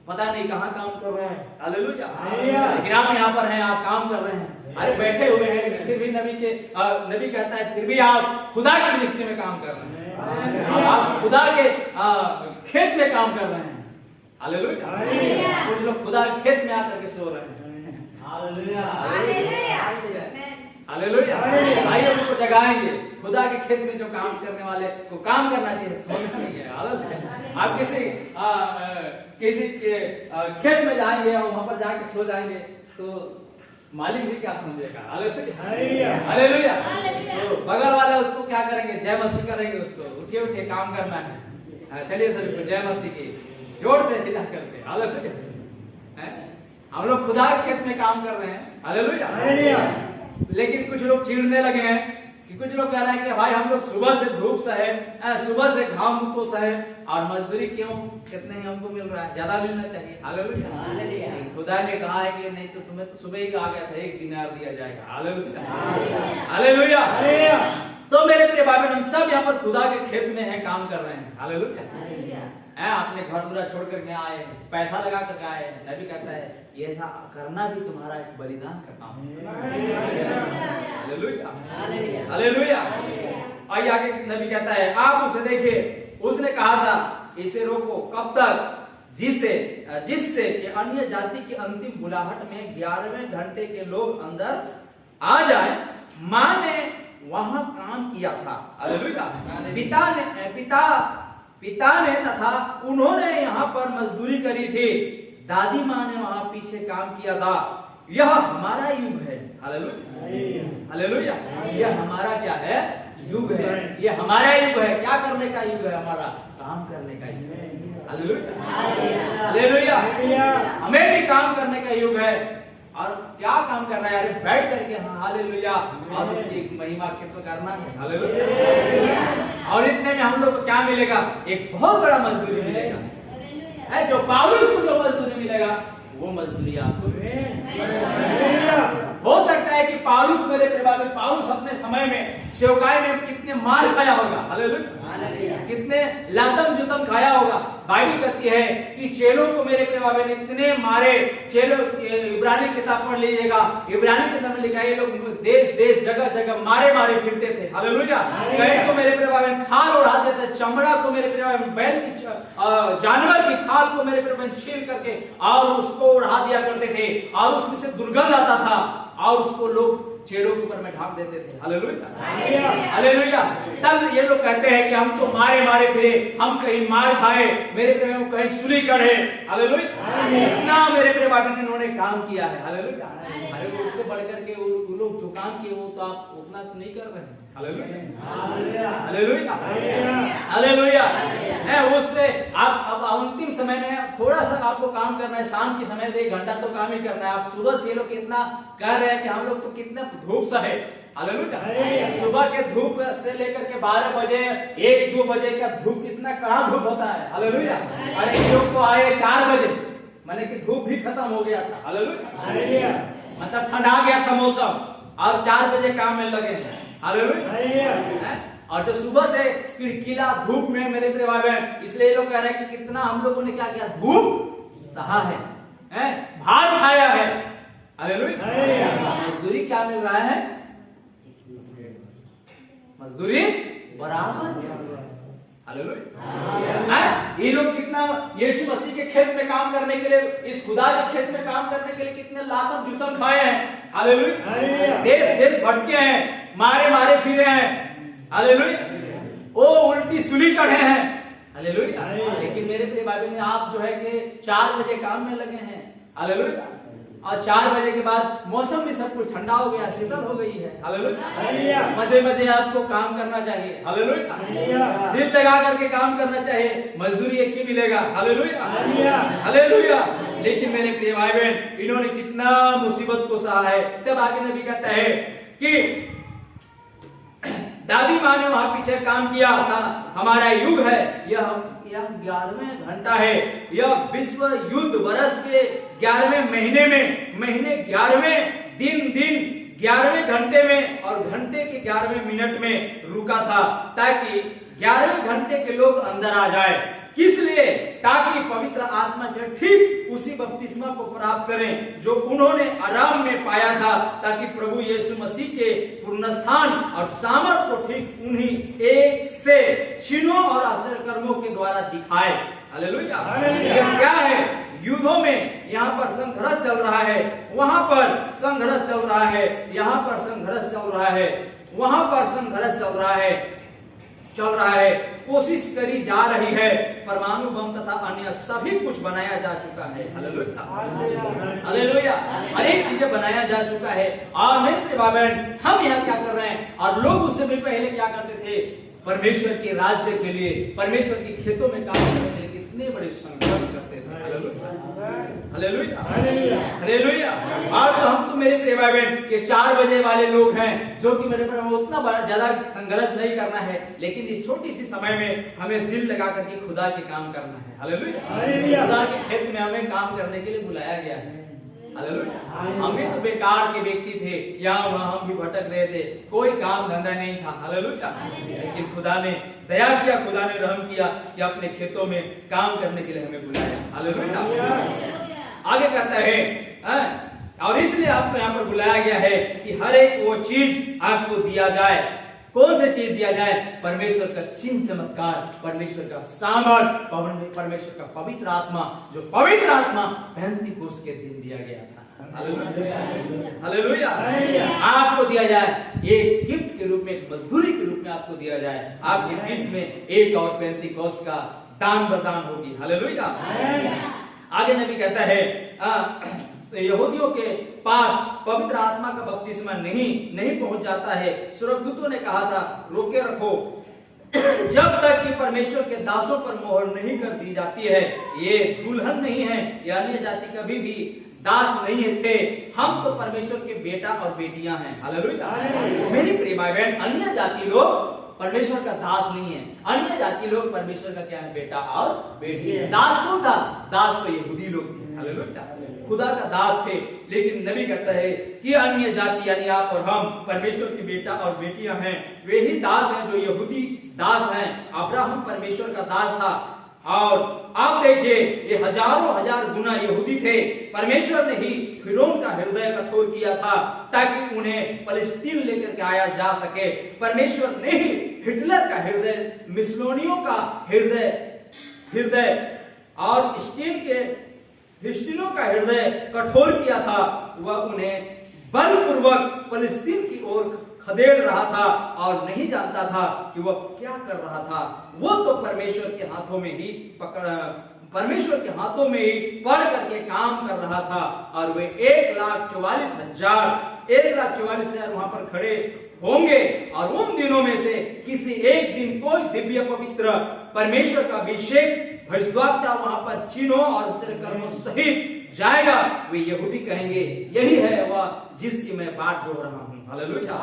S1: पता नहीं कहाँ काम कर रहे हैं। हालेलुया। लेकिन आप यहाँ पर हैं, आप काम कर रहे हैं। अरे बैठे हुए हैं, फिर भी नबी कहता है फिर भी आप खुदा की दृष्टि में काम कर रहे हैं, आप खुदा के खेत में काम कर रहे हैं। हालेलुया। कुछ लोग खुदा के खेत में आकर के सो रहे हैं। हालेलुया। हालेलुया। आइए उनको जगाएंगे। खुदा के खेत में जो काम करने वाले को काम करना चाहिए, सोना नहीं है। हालेलुया। आप किसी के खेत में जाएंगे और वहां पर जाके सो जाएंगे तो मालिक भी क्या समझेगा। हालेलुया। हालेलुया। तो बगल वाला उसको क्या करेंगे? जय मसीह करेंगे उसको। उठिए उठिए, काम करना है। चलिए सभी को जय मसीह की जोर से हिला करके। हालेलुया। हम लोग खुदा के खेत में काम कर रहे हैं। हालेलुया। लेकिन कुछ लोग चिढ़ने लगे हैं कि कुछ लोग कह रहे हैं कि भाई हम लोग सुबह से धूप सहे, सुबह से घाम को सहे और मजदूरी क्यों, कितने ही हमको मिल रहा है, ज्यादा मिलना चाहिए। हालेलुया। खुदा ने कहा है कि नहीं तो तुम्हें तो सुबह ही आ गया था, 1 दिनार दिया जाएगा। हालेलुया। हालेलुया। तो मेरे प्रिय भाई बहन, हम सब यहाँ पर खुदा के खेत में हैं, काम कर रहे हैं। हालेलुया। अपने घर पूरा छोड़ करके आए, पैसा लगा करके आए। नबी कहता है ये ऐसा करना भी तुम्हारा एक बलिदान का काम है। हालेलुया। हालेलुया। आइए आगे नबी कहता है, आप उसे देखिए, उसने कहा था इसे रोको कब तक, जिससे कि अन्य जाति की अंतिम बुलाहट में 11वें घंटे के लोग अंदर आ जाए। मां ने वहां काम किया था। हालेलुया। पिता ने तथा उन्होंने यहाँ पर मजदूरी करी थी, दादी माँ ने वहां पीछे काम किया था। यह हमारा युग है। हालेलुया। हालेलुया। यह हमारा क्या है? युग है। यह हमारा युग है। क्या करने का युग है? हमारा काम करने का युग है। हालेलुया। हालेलुया। हमें भी काम करने का युग है। और क्या काम करना है? अरे बैठ करके हालेलुया और उसकी महिमा कीर्तन करना है। हालेलुया। और इतने में हम लोग को क्या मिलेगा? एक बहुत बड़ा मजदूरी मिलेगा। है जो पौलुस को जो मजदूरी मिलेगा वो मजदूरी आपको हो सकता है कि पौलुस मेरे परिवार में, पौलुस अपने समय में सेवकाई में कितने मार खाया होगा। हालेलुया। कितने लातम जुतम खाया होगा। बाइबल कहती है कि चेलों को मेरे परिवार में इतने मारे। चेलों, इब्रानी किताब पढ़ लीजिएगा, इब्रानी किताब में लिखा है ये लोग देश देश जगह जगह मारे मारे फिरते थे। हालेलुया। कहीं तो मेरे परिवार में खाल उड़ाते थे, चमड़ा को मेरे परिवार में, बैल की जानवर की खाल को मेरे परिवार में छील करके और उसको उड़ा दिया करते थे और उसमें से दुर्गंध आता था और उसको लोग चेहरों के ऊपर में ढाक देते थे। Hallelujah hallelujah. तब ये लोग कहते हैं कि हम तो मारे मारे फिरे, हम कहीं मार खाए, मेरे प्रेम में कहीं सूली चढ़े। हालेलुया। इतना मेरे प्रेम ने इन्होंने काम किया है। हालेलुया। अरे वो उससे बढ़ करके वो लोग जो काम किए वो तो आप उतना तो नहीं कर रहे हैं। Hallelujah hallelujah hallelujah. है उससे आप अब अंतिम समय में थोड़ा सा आपको काम करना है, शाम के समय 1 घंटा तो काम ही करना है। आप सुबह से ये लोग कितना कह रहे हैं कि हम लोग तो कितना धूप सहे। हालेलुया। सुबह के धूप से लेकर के 12 बजे 1-2 बजे का धूप कितना कड़ा धूप होता है। हालेलुया। अरे ये लोग तो आए 4 बजे, माने कि धूप भी खत्म हो गया था। हालेलुया। मतलब ठंडा गया था मौसम और 4 बजे काम में लगे हैं। हालेलुया। और जो सुबह से किलकिला धूप में मेरे प्रिय भाई बहन, इसलिए ये लोग कह रहे हैं कि कितना हम लोगों ने क्या किया, धूप सहा है, भार खाया है। हालेलुया। मजदूरी क्या मिल रहा है, मजदूरी बराबर। हालेलुया। ये लोग कितना यीशु मसीह के खेत में काम करने के लिए, इस खुदा के खेत में काम करने के लिए कितने लातम जूतम खाए हैं। हालेलुया। देश देश भटके हैं, मारे मारे फिरे हैं। हालेलुया। ओ उल्टी सूली चढ़े हैं। हालेलुया। लेकिन मेरे प्रिय भाई बहन, आप जो है कि 4 बजे काम में लगे हैं। हालेलुया। और 4 बजे के बाद मौसम भी सब कुछ ठंडा हो गया, शीतल हो गई है। हालेलुया। मजे मजे आपको काम करना चाहिए। हालेलुया। दिल लगा करके काम करना चाहिए, मजदूरी एक ही मिलेगा। Hallelujah hallelujah. लेकिन मेरे प्रिय भाई बहन, इन्होंने कितना मुसीबत को सहा है। तब आगे नबी कहता है कि दादी माँ ने वहां पीछे काम किया था, हमारा युग है, यह 11वां घंटा है, यह विश्व युद्ध वर्ष के 11वें महीने में, महीने 11वें दिन 11वें घंटे में और घंटे के 11वें मिनट में रुका था, ताकि 11वें घंटे के लोग अंदर आ जाए। किस लिए? ताकि पवित्र आत्मा के ठीक उसी बपतिस्मा को प्राप्त करें जो उन्होंने आराम में पाया था, ताकि प्रभु यीशु मसीह के पुनरुत्थान और सामर्थ को ठीक उन्हीं एक से चिन्हों और आश्चर्य कर्मों के द्वारा दिखाए। हालेलुया। यह क्या है? युद्धों में यहाँ पर संघर्ष चल रहा है, वहां पर संघर्ष चल रहा है, यहाँ पर संघर्ष चल रहा है, वहां पर संघर्ष चल रहा है, कोशिश करी जा रही है। परमाणु बम तथा अन्य सभी कुछ बनाया जा चुका है। Hallelujah hallelujah. अनेक चीजें बनाया जा चुका है। और मेरे प्रिय भाई बहन, हम यहाँ क्या कर रहे हैं, और लोग उससे भी पहले क्या करते थे, परमेश्वर के राज्य के लिए, परमेश्वर के खेतों में काम करने के लिए कितने बड़े संघर्ष करते थे। Hallelujah hallelujah. आज तो हम तो मेरे प्रिय भाई बहन ये 4 बजे वाले लोग हैं, जो कि मेरे पर उतना ज्यादा संघर्ष नहीं करना है, लेकिन इस छोटी सी समय में हमें दिल लगा करके खुदा के काम करना है। हालेलुया। खुदा के खेत में हमें काम करने के लिए बुलाया गया है। हालेलुया। हम भी तो बेकार के व्यक्ति थे, यहाँ वहाँ हम भी भटक रहे थे, कोई काम धंधा नहीं था। हालेलुया। लेकिन खुदा ने दया किया, खुदा ने रहम किया कि अपने खेतों में काम करने के लिए हमें बुलाया। हालेलुया। आगे कहता है, और इसलिए आपको यहाँ पर बुलाया गया है कि हर एक वो चीज आपको दिया जाए। कौन सी चीज दिया जाए? परमेश्वर का चिन्ह चमत्कार, परमेश्वर का सामर्थ, परमेश्वर का पवित्र आत्मा, जो पवित्र आत्मा पेंतीकोस्त के दिन दिया गया था। Hallelujah hallelujah. आपको दिया जाए, एक गिफ्ट के रूप में, एक मजदूरी के रूप में आपको दिया जाए। आपके बीच में एक और पेंतीकोस्त का दान बरदान होगी। हालेलुया। आगे नबी कहता है, यहूदियों के पास पवित्र आत्मा का बपतिस्मा नहीं पहुंच जाता है। स्वर्गदूतों ने कहा था, रोके रखो जब तक कि परमेश्वर के दासों पर मोहर नहीं कर दी जाती है। ये दुल्हन नहीं है, ये अन्य जाति कभी भी दास नहीं थे, हम तो परमेश्वर के बेटा और बेटियां हैं। हालेलुया। मेरी प्रिय भाई बहन, अन्य जाति लोग परमेश्वर का दास नहीं है, अन्य जाति लोग परमेश्वर का क्या है? बेटा और बेटी है। दास कौन था? दास तो यहूदी लोग थे। हालेलुया। खुदा का दास थे। लेकिन नबी कहता है कि अन्य जाति यानी आप और हम परमेश्वर के बेटा और बेटियां हैं। वे ही दास हैं जो यहूदी दास हैं। अब्राहम परमेश्वर का दास था, और आप देखिए ये हजारों हजार गुना यहूदी थे। परमेश्वर ने ही फिरौन का हृदय कठोर किया था ताकि उन्हें फलस्तीन लेकर के आया जा सके। परमेश्वर ने ही हिटलर का हृदय, मिस्लोनियों का हृदय और हिस्टिनों का हृदय कठोर किया था। वह उन्हें बलपूर्वक फलस्तीन की ओर खदेड़ रहा था और नहीं जानता था कि वह क्या कर रहा था। वो तो परमेश्वर के हाथों में ही पढ़ करके काम कर रहा था और वे 1,44,000 वहां पर खड़े होंगे और उन दिनों में से किसी एक दिन कोई दिव्य पवित्र परमेश्वर का अभिषेक भविष्यद्वक्ता वहां पर चिन्हों और कर्मों सहित जाएगा। वे यहूदी कहेंगे, यही है वह जिसकी मैं बाट जोड़ रहा हूं। हालेलुया।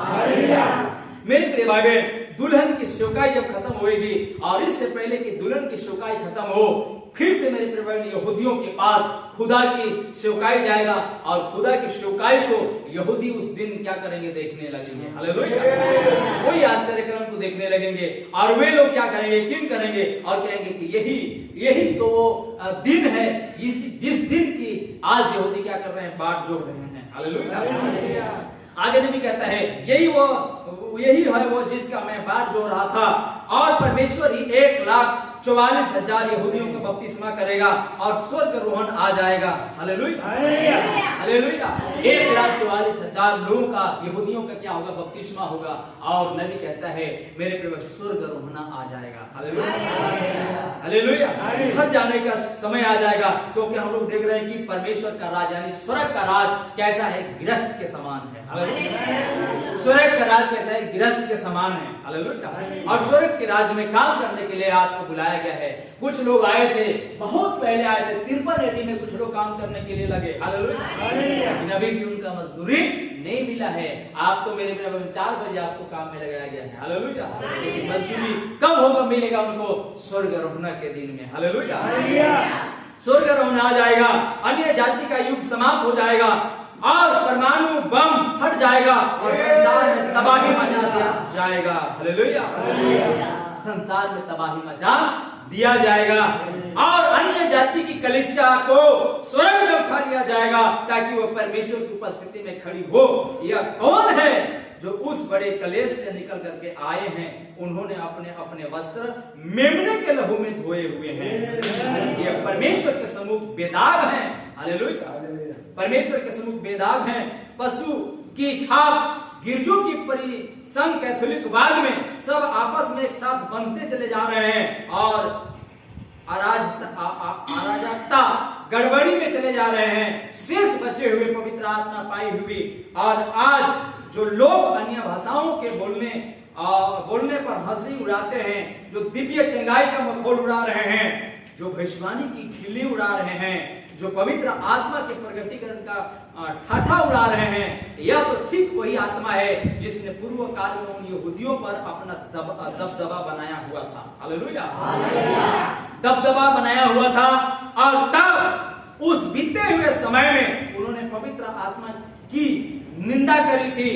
S1: मेरे प्रिय भाई बहन, दुल्हन की सेवकाई जब खत्म होगी और इससे पहले कि दुल्हन की सेवकाई खत्म हो, फिर से मेरे प्रिय भाई यहूदियों के पास खुदा की सेवकाई जाएगा और खुदा की सेवकाई को यहूदी उस दिन क्या करेंगे, देखने लगेंगे। हालेलुया। वही आश्चर्य क्रम को देखने लगेंगे और वे लोग क्या करेंगे, किन करेंगे और कहेंगे कि यही तो दिन है, इस दिन की आज यहूदी क्या कर रहे हैं, बाट जोड़ रहे हैं। हालेलुया। आगे नबी कहता है, यही है वो जिसका मैं बाट जोड़ रहा था और परमेश्वर ही 1,44,000 यहूदियों का बपतिस्मा करेगा और स्वर्गारोहण आ जाएगा। हालेलुया। 1,44,000 लोगों का, यहूदियों का क्या होगा, बपतिस्मा होगा और नबी कहता है मेरे प्रिय स्वर्गारोहण आ जाएगा। हालेलुया। घर जाने का समय आ जाएगा, क्योंकि हम लोग देख रहे हैं कि परमेश्वर का राज यानी स्वर्ग का राज कैसा है, गृहस्थ के समान है। स्वर्ग का राज कैसा है, गृहस्थ के समान है। हालेलुया। और स्वर्ग के राज में काम करने के लिए आपको बुलाया गया है। कुछ लोग आए थे, बहुत पहले आए थे, 53 AD में कुछ लोग काम करने के लिए लगे। हालेलुया। अभी भी उनका मजदूरी नहीं मिला है। आप तो मेरे 4 बजे आपको काम में लगाया गया है। हालेलुया। लेकिन मजदूरी कब होगा, मिलेगा उनको स्वर्गारोहण के दिन में। हालेलुया। स्वर्गारोहण आ जाएगा, अन्य जाति का युग समाप्त हो जाएगा और परमाणु बम फट जाएगा और संसार में तबाही मचा दिया जाएगा। हालेलुया। संसार में तबाही मचा दिया जाएगा और अन्य जाति की कलीसिया को स्वर्ग में उठा लिया जाएगा ताकि वह परमेश्वर की उपस्थिति में खड़ी हो। यह कौन है जो उस बड़े कलेश से निकल करके आए हैं? उन्होंने अपने अपने वस्त्र मेमने के लहू में धोए हुए हैं। यह परमेश्वर के सम्मुख बेदाग हैं। हालेलुया। परमेश्वर के सम्मुख बेदाग हैं। पशु की छाप, गिरजों की परिसंग कैथोलिकवाद में सब आपस में एक साथ बनते चले जा रहे हैं और अराजकता गड़बड़ी में चले जा रहे हैं। शेष बचे हुए पवित्र आत्मा पाई हुई और आज जो लोग अन्य भाषाओं के बोलने पर हंसी उड़ाते हैं, जो दिव्य चंगाई का मखौल उड़ा रहे हैं, जो भविष्यवाणी की खिल्ली उड़ा रहे हैं, जो पवित्र आत्मा के प्रगटीकरण का ठाठा उड़ा रहे हैं, यह तो ठीक वही आत्मा है जिसने पूर्व काल में उन यहूदियों पर अपना दबदबा बनाया हुआ था। हालेलुया। दबदबा बनाया हुआ था और तब उस बीते हुए समय में उन्होंने पवित्र आत्मा की निंदा करी थी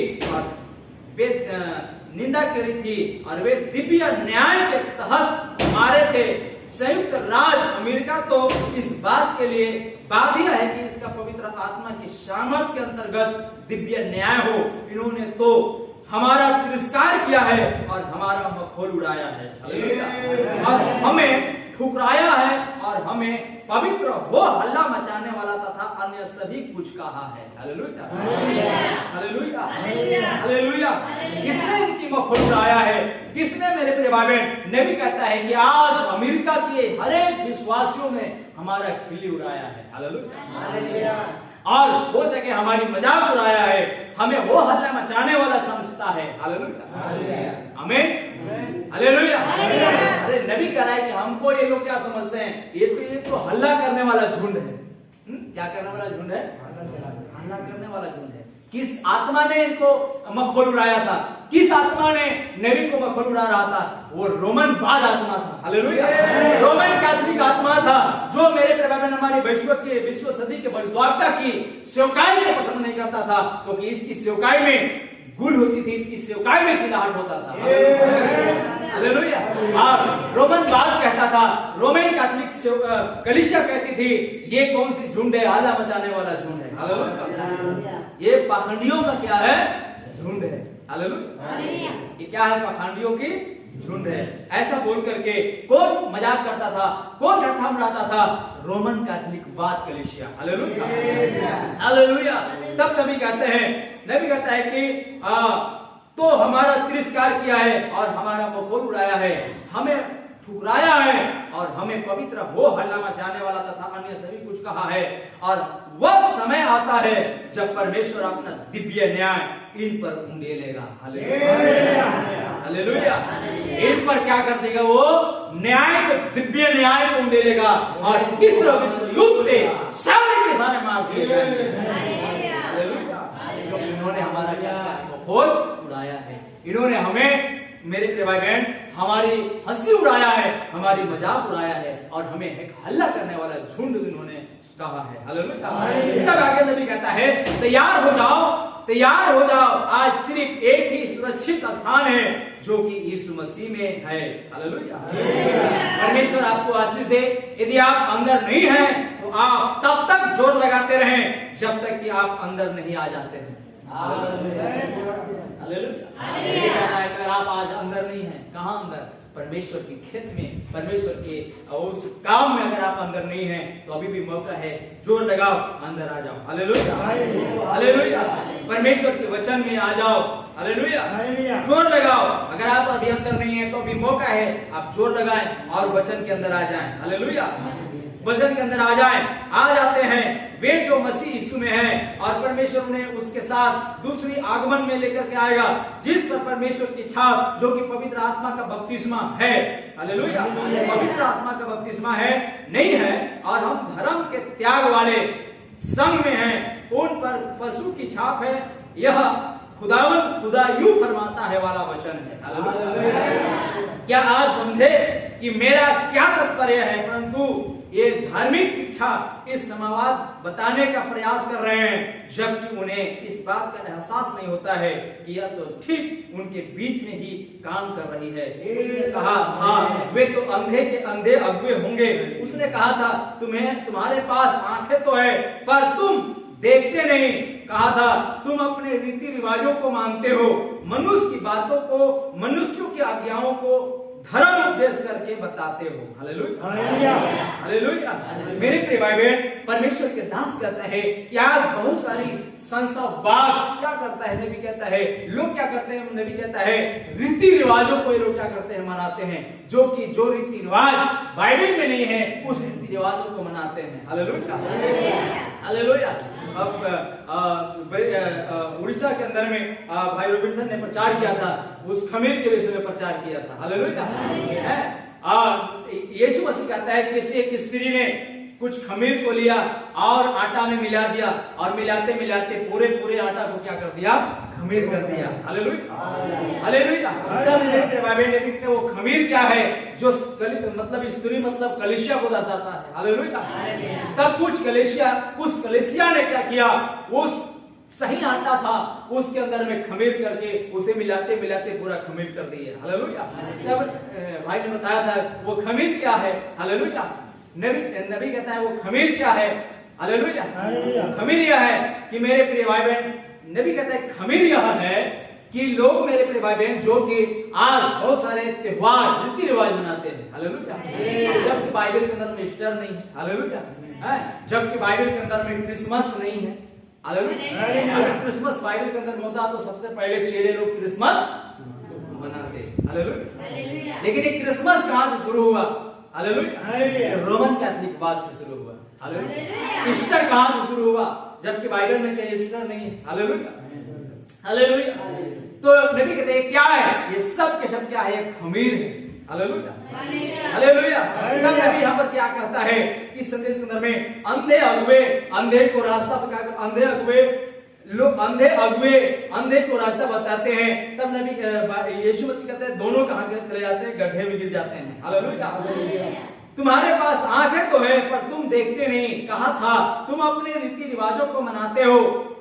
S1: और वे दिव्य न्याय के तहत मारे थे। संयुक्त राज्य अमेरिका तो इस बात के लिए बाध्य है कि इसका पवित्र आत्मा की सामर्थ के अंतर्गत दिव्य न्याय हो। इन्होंने तो हमारा तिरस्कार किया है और हमारा मखौल उड़ाया है। हालेलुया। और हमें ठुकराया है और हमें पवित्र वो हल्ला मचाने वाला तथा अन्य सभी कुछ कहा है। हालेलुया। हालेलुया। हालेलुया। किसने इनकी मखौल उड़ाया है? किसने? मेरे प्रिय भाई बहन, नबी कहता है कि आज अमेरिका के हर एक विश्वासियों ने हमारा खिल्ली उड़ाया है। हालेलुया। और हो सके हमारी मजाक उड़ाया है, हमें वो हल्ला मचाने वाला समझता है। हालेलुया। आमीन। हालेलुया। अरे नबी कह रहा है कि हमको ये लोग क्या समझते हैं, ये तो हल्ला करने वाला झुंड है। क्या करने वाला झुंड है? हल्ला करने वाला झुंड है। किस आत्मा ने इनको मखौल उड़ाया था? किस आत्मा ने नबी को मखौल उड़ा रहा था? वो रोमन बाद आत्मा था। हालेलुया। रोमन कैथोलिक आत्मा था जो मेरे प्रभु ने हमारी विश्व सदी के भविष्यद्वक्ता की सेवकाई को पसंद नहीं करता था, क्योंकि इसकी सेवकाई में गुल होती थी, इस सेवकाई में चिल्लाहट होता था। हालेलुया। और रोमन बाद कहता था, रोमन कैथोलिक कलीसिया कहती थी ये कौन सी झुंड है, हल्ला मचाने वाला झुंड है। हालेलुया। ये पाखंडियों का क्या है? झुंड है। हालेलुया। ये क्या है? पाखंडियों की झुंड है। ऐसा बोल करके कौन मजाक करता था, कौन ठट्ठा उड़ाता था? रोमन कैथोलिकवाद कलीसिया। हालेलुया। हालेलुया। तब नबी कहता है कि तो हमारा तिरस्कार किया है और हमारा मखौल उड़ाया है, हमें ठुकराया है और हमें पवित्र हो हल्ला मचाने वाला तथा अन्य सभी कुछ कहा है। और वह समय आता है जब परमेश्वर अपना दिव्य न्याय इन पर उंडेलेगा। Hallelujah, hallelujah. इन पर क्या कर देगा? वो न्याय को, दिव्य न्याय को उंडेलेगा और इस विश्व युद्ध से सारे के सारे मार दिए जाएंगे। हालेलुया। इन्होंने हमारा क्या मखौल उड़ाया है, इन्होंने हमें, मेरे प्रिय भाई बहन, हमारी हंसी उड़ाया है, हमारी मजाक उड़ाया है और हमें एक हल्ला करने वाला झुंड इन्होंने कहा है। हालेलुया। तब आगे नबी कहता है तैयार हो जाओ, तैयार हो जाओ, आज सिर्फ एक ही सुरक्षित स्थान है जो कि यीशु मसीह में है। हालेलुया। परमेश्वर आपको आशीष दे। यदि आप अंदर नहीं हैं तो आप तब तक जोर लगाते रहें जब तक कि आप अंदर नहीं आ जाते हैं। अगर आप आज अंदर नहीं हैं, कहां अंदर? परमेश्वर की खेत में, परमेश्वर के उस काम में अगर आप अंदर नहीं हैं तो अभी भी मौका है, जोर लगाओ, अंदर आ जाओ। Hallelujah, hallelujah. परमेश्वर के वचन में आ जाओ। हालेलुया, जोर लगाओ। अगर आप अभी अंदर नहीं है तो अभी मौका है, आप जोर लगाएं और वचन के अंदर आ जाएं। हालेलुया, वचन के अंदर आ जाएं। आ जाते हैं वे जो मसीह यीशु में हैं और परमेश्वर उन्हें उसके साथ दूसरी आगमन में लेकर के आएगा, जिस पर परमेश्वर की छाप जो कि पवित्र आत्मा का बपतिस्मा है। हालेलुया, पवित्र आत्मा का बपतिस्मा है, नहीं है, और हम धर्म के त्याग वाले संग में हैं, उन पर पशु की छाप है। यह खुदावंद खुदा यूं फरमाता है वाला वचन है। हालेलुया। क्या आप समझे कि मेरा क्या तात्पर्य है? परंतु ये धार्मिक शिक्षा इस समावाद बताने का प्रयास कर रहे हैं, जबकि उन्हें इस बात का एहसास नहीं होता है कि यह तो ठीक उनके बीच में ही काम कर रही है। उसने कहा, हाँ, वे तो अंधे के अंधे अगुए होंगे। उसने कहा था, तुम्हारे पास आंखें तो है पर तुम देखते नहीं। कहा था, तुम अपने रीति रिवाजों को मानते हो, मनुष्य की बातों को, मनुष्यों की आज्ञाओं को धर्म उपदेश करके बताते हो। Hallelujah, hallelujah. मेरे प्रिय भाई बहन, परमेश्वर के दास कहता है कि आज बहुत सारी संस्थावाद क्या करता है? नबी कहता है, लोग क्या करते हैं? नबी कहता है रीति रिवाजों को लोग क्या करते हैं? मनाते हैं, जो कि जो रीति रिवाज बाइबल में नहीं है उस रीति रिवाजों को मनाते हैं। Hallelujah, hallelujah. अब उड़ीसा के अंदर में भाई रॉबिन्सन ने प्रचार किया था, उस खमीर के विषय में प्रचार किया था। हालेलुया। यीशु मसीह कहता है किसी एक स्त्री ने कुछ खमीर को लिया और आटा में मिला दिया और मिलाते मिलाते पूरे पूरे आटा को क्या कर दिया? खमीर कर दिया। Hallelujah, hallelujah. वो खमीर क्या है? जो मतलब स्त्री मतलब कलीसिया को दर्शाता है। हालेलुया। तब कुछ कलीसिया ने क्या किया? उस सही आटा था, उसके अंदर में खमीर करके उसे मिलाते मिलाते पूरा खमीर कर दिया। हालेलुया। तब भाई ने बताया था वो खमीर क्या है। हालेलुया। नबी कहता है वो खमीर क्या है। हालेलुया। खमीर यह है कि मेरे प्रिय भाई बहन, नबी कहता है खमीर यह है कि लोग, मेरे प्रिय भाई बहन, जो कि आज बहुत सारे त्योहार रीति रिवाज मनाते हैं। हालेलुया। जबकि बाइबल के अंदर में ईस्टर नहीं है। हालेलुया। जबकि बाइबल के अंदर में क्रिसमस नहीं है। हालेलुया। अगर क्रिसमस बाइबल के अंदर में होता तो सबसे पहले चेले लोग क्रिसमस मनाते। हालेलुया। लेकिन ये क्रिसमस कहां से शुरू हुआ? हालेलुया। रोमन कैथोलिक बाद से शुरू हुआ। हालेलुया। ईस्टर कहां से शुरू हुआ? जबकि बाइबल में क्या ईस्टर नहीं है। Hallelujah, hallelujah. तो नबी कहते हैं क्या है? ये सब के सब क्या है? खमीर है। Hallelujah, hallelujah. तब नबी यहाँ पर क्या कहता है इस संदेश के अंदर में? अंधे अगुए अंधे को रास्ता बताकर, अंधे अगुए लोग अंधे को रास्ता बताते हैं। तब नबी यीशु मसीह कहते हैं दोनों कहां चले जाते हैं? गड्ढे में गिर जाते हैं। हालेलुया। तुम्हारे पास आंखें तो है पर तुम देखते नहीं। कहा था, तुम अपने रीति रिवाजों को मनाते हो,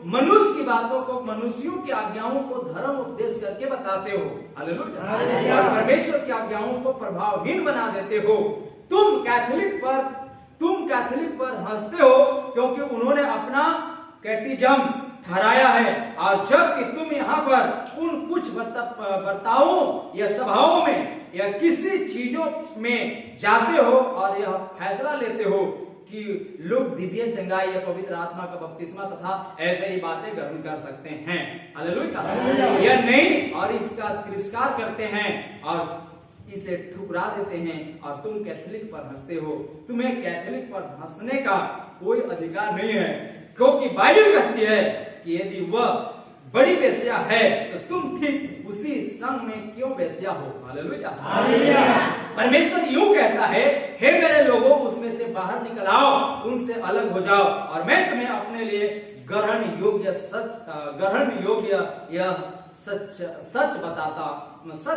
S1: मनुष्य की बातों को, मनुष्यों की आज्ञाओं को धर्म उपदेश करके बताते हो। हालेलुया। और परमेश्वर की आज्ञाओं को प्रभावहीन बना देते हो। तुम कैथोलिक पर हंसते हो क्योंकि उन्होंने अपना कैटेकिज्म ठहराया है, और जबकि तुम यहाँ पर उन कुछ बर्तावों या सभाओं में या किसी चीजों में जाते हो और यह फैसला लेते हो कि लोग दिव्य चंगाई या पवित्र आत्मा का बपतिस्मा तथा ऐसे ही बातें ग्रहण कर सकते हैं। हालेलुया। यह नहीं और इसका तिरस्कार करते हैं और इसे ठुकरा देते हैं और तुम कैथोलिक पर हंसते हो। तुम्हें कैथोलिक पर हंसने का कोई अधिकार नहीं है, क्योंकि बाइबल कहती है कि यदि वह बड़ी वेश्या है तो तुम ठीक उसी संग में क्यों वेश्या हो। हालेलुया। परमेश्वर यूं कहता है, हे मेरे लोगों, उसमें से बाहर निकल आओ, उनसे अलग हो जाओ और मैं तुम्हें अपने लिए ग्रहण योग्य यह सच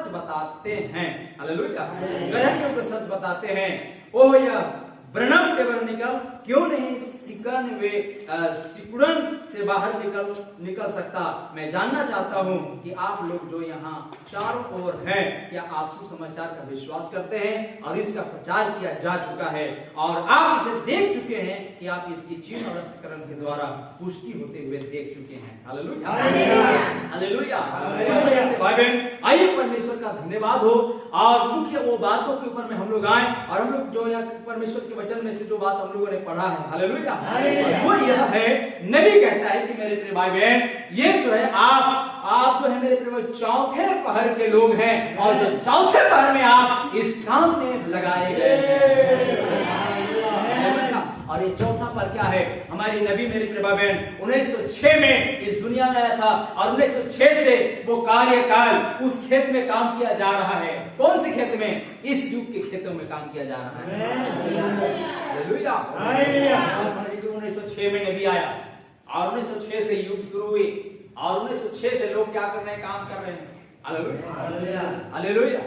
S1: बताते हैं। हालेलुया। ग्रहण योग्य सच बताते हैं। ओह यह ब्रनम टेबरनेकल क्यों नहीं सिकुड़न से बाहर निकल सकता। मैं जानना चाहता हूं कि आप लोग जो यहाँ चारों ओर हैं, क्या आप सुसमाचार का विश्वास करते हैं और इसका प्रचार किया जा चुका है और आप इसे देख चुके हैं कि आप इसकी चिन्ह और रसकरण के द्वारा पुष्टि होते हुए देख चुके हैं। हालेलुया। हालेलुया। भाई बहन, आइए परमेश्वर का धन्यवाद हो और मुख्य वो बातों के ऊपर में हम लोग आए और हम लोग जो यहाँ परमेश्वर के वचन में से जो बात हम लोगों ने पढ़ा है, हालेलुया, वो यह है, नबी कहता है कि मेरे प्रिय भाई बहन, ये जो है आप जो है मेरे प्रिय चौथे पहर के लोग हैं और जो चौथे पहर में आप इस काम में लगाए गए हैं। और ये चौथा पर क्या है? हमारी नबी मेरे प्रिय भाई बहन 1906 में इस दुनिया में आया था और 1906 से वो कार्यकाल उस खेत में काम किया जा रहा है। कौन से खेत में? इस युग के खेतों में काम किया जा रहा है। हालेलुया। 1906 में नबी आया और 1906 से युग शुरू हुई और 1906 से लोग क्या कर रहे हैं? काम कर रहे हैं। हालेलुया। हालेलुया।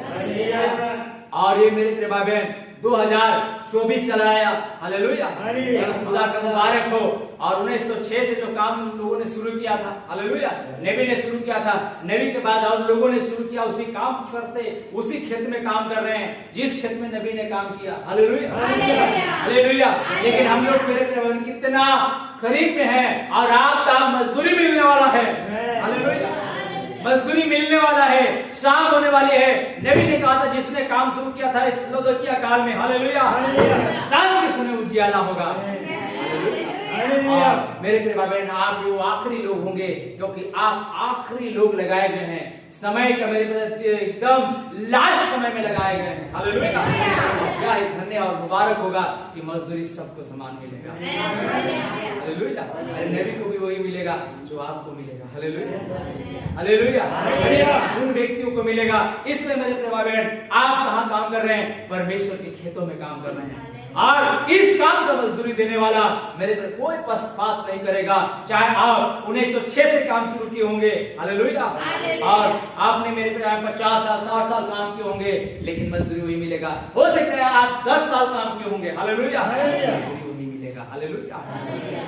S1: और ये मेरे प्रिय भाई बहन 2024 चलाया। हालेलुया। खुदा का मुबारक हो। और 1906 से जो काम लोगों ने शुरू किया था, हालेलुया, नबी ने शुरू किया था, नबी के बाद और लोगों ने शुरू किया, उसी काम करते उसी खेत में काम कर रहे हैं जिस खेत में नबी ने काम किया। हालेलुया। हालेलुया। लेकिन हम लोग मेरे कितना करीब में हैं और आपका मजदूरी मिलने वाला है। हालेलुया। मजदूरी मिलने वाला है, शाम होने वाली है। नबी ने कहा था जिसने काम शुरू किया था इस लौदकिया काल में, हालेलुया, सांझ के समय उजियाला होगा। मेरे प्रिय भाई बहन, आप वो आखिरी लोग होंगे क्योंकि आप आखिरी लोग लगाए गए हैं। समय का मेरे एकदम लास्ट समय में लगाए गए हैं। हालेलुया। क्या धन्य और मुबारक होगा कि मजदूरी सबको समान मिलेगा। हालेलुया। नबी को भी वही मिलेगा जो आपको मिलेगा। हालेलुया। हालेलुया। उन व्यक्तियों को मिलेगा। इसलिए मेरे प्रिय भाई बहन, आप कहाँ काम कर रहे हैं? परमेश्वर के खेतों में काम कर रहे हैं और इस काम का मजदूरी देने वाला मेरे पर कोई पक्षपात नहीं करेगा। चाहे आप 1906 से काम शुरू किए होंगे, हालेलुया, और आपने मेरे पर 50 साल 60 साल काम किए होंगे, लेकिन मजदूरी वही मिलेगा। हो सकता है आप 10 साल काम किए होंगे, हालेलुया, मजदूरी वही मिलेगा। हालेलुया।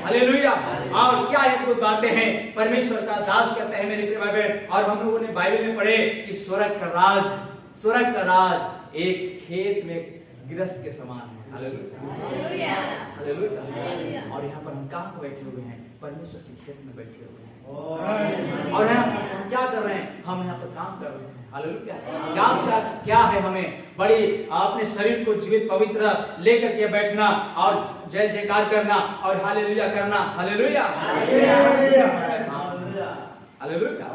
S1: हालेलुया। और क्या अद्भुत बातें हैं। परमेश्वर का दास कहते हैं मेरे प्रिय भाई बहन, और हम लोगों ने बाइबल में पढ़े कि स्वर्ग का राज एक खेत में गृहस्थ के समान है। हालेलुया। हालेलुया। और यहाँ पर हम कहाँ बैठे हुए हैं? परमेश्वर के खेत में बैठे हुए हैं और हम क्या कर रहे हैं? हम यहाँ पर काम कर रहे हैं। हालेलुया। काम का क्या है? हमें बड़ी अपने शरीर को जीवित पवित्र लेकर के बैठना और जय जयकार करना और हालेलुया करना। हालेलुया। हालेलुया।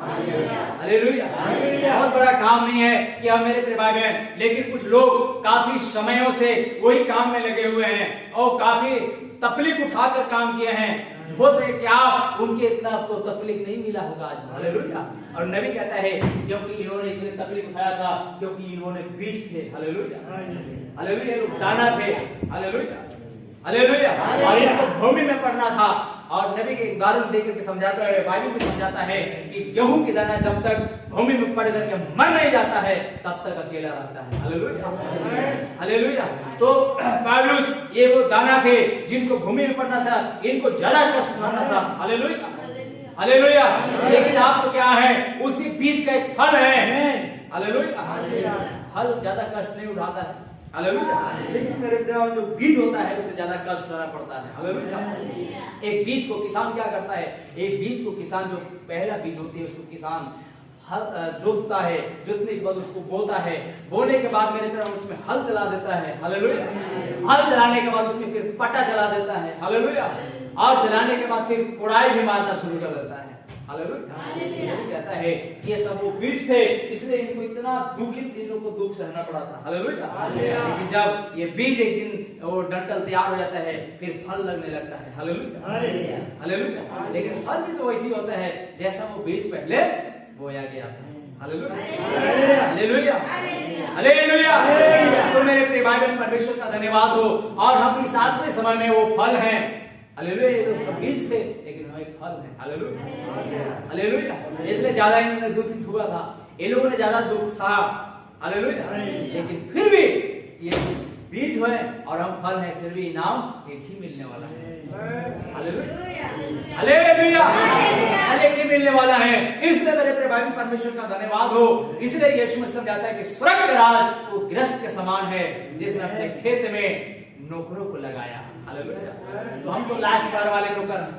S1: हालेलुया। बहुत बड़ा काम नहीं है कि हम मेरे प्रिय भाई बहन, लेकिन कुछ लोग काफी समयों से वही काम में लगे हुए हैं और काफी तकलीफ उठाकर काम किए हैं। हो सके कि आप उनके इतना आपको तकलीफ नहीं मिला होगा आज। हालेलुया। और नबी कहता है क्योंकि इन्होंने इसलिए तकलीफ उठाया था क्योंकि इन्होंने बीज थे। हालेलुया। हालेलुया। लोग दाना थे। हालेलुया। हालेलुया। और इनको भूमि में पड़ना था। और नबी के उदाहरण देकर के समझाता है, बाइबल में समझाता है कि गेहूं की दाना जब तक भूमि में पड़ करके मर नहीं जाता है तब तक अकेला रहता है। हालेलुया। हालेलुया। तो पौलुस ये वो दाना थे जिनको भूमि में पड़ना था, इनको ज्यादा कष्ट उठाना था। हालेलुया। हालेलुया। लेकिन आप तो क्या है? उसी बीज का एक फल है। हालेलुया। फल ज्यादा कष्ट नहीं उठाता है। हालेलुया। लेकिन मेरे प्यारे जो बीज होता है उसे ज्यादा कष्ट करना पड़ता है। हालेलुया। एक बीज को किसान क्या करता है? एक बीज को किसान जो पहला बीज होती है उसको किसान जोतता है, जोतने के बाद उसको बोता है, बोने के बाद मेरे प्यारे उसमें हल चला देता है, हालेलुया। हल चलाने के बाद उसमें फिर पट्टा चला देता है, हालेलुया। और चलाने के बाद फिर कोड़ाई भी मारना शुरू कर देता है, हालेलुया। कहता है कि ये सब वो बीज थे, इसलिए इनको इतना दुखित, इन लोगों को दुख सहना पड़ा था, हालेलुया। लेकिन जब ये बीज एक दिन वो डंठल तैयार हो जाता है, फिर फल लगने लगता है, हालेलुया, हालेलुया। लेकिन फल भी तो वैसे ही होता है जैसा वो बीज पहले बोया गया था, हालेलुया, हालेलुया, हालेलुया। तो मेरे प्रिय भाई बहन, परमेश्वर का धन्यवाद हो। और हम इस आखिरी समय में वो फल हैं, हालेलुया। ये तो सब बीज थे, लेकिन हम एक फल हैं, हालेलुया, हालेलुया। इसलिए ज्यादा इन्होंने दुखित हुआ था, इन लोगों ने ज्यादा दुख सहा, हालेलुया। लेकिन फिर भी ये बीज है और हम फल हैं, फिर भी इनाम एक ही मिलने वाला है, हालेलुया, हालेलुया, एक ही मिलने वाला है। इसलिए मेरे प्रिय भाई परमेश्वर का धन्यवाद हो। इसलिए यीशु मसीह समझाता है कि स्वर्ग का राज वो गृहस्थ के समान है जिसने अपने खेत में नौकरों को लगाया, हालेलुया। तो हम तो लास्ट बार वाले नौकर हैं,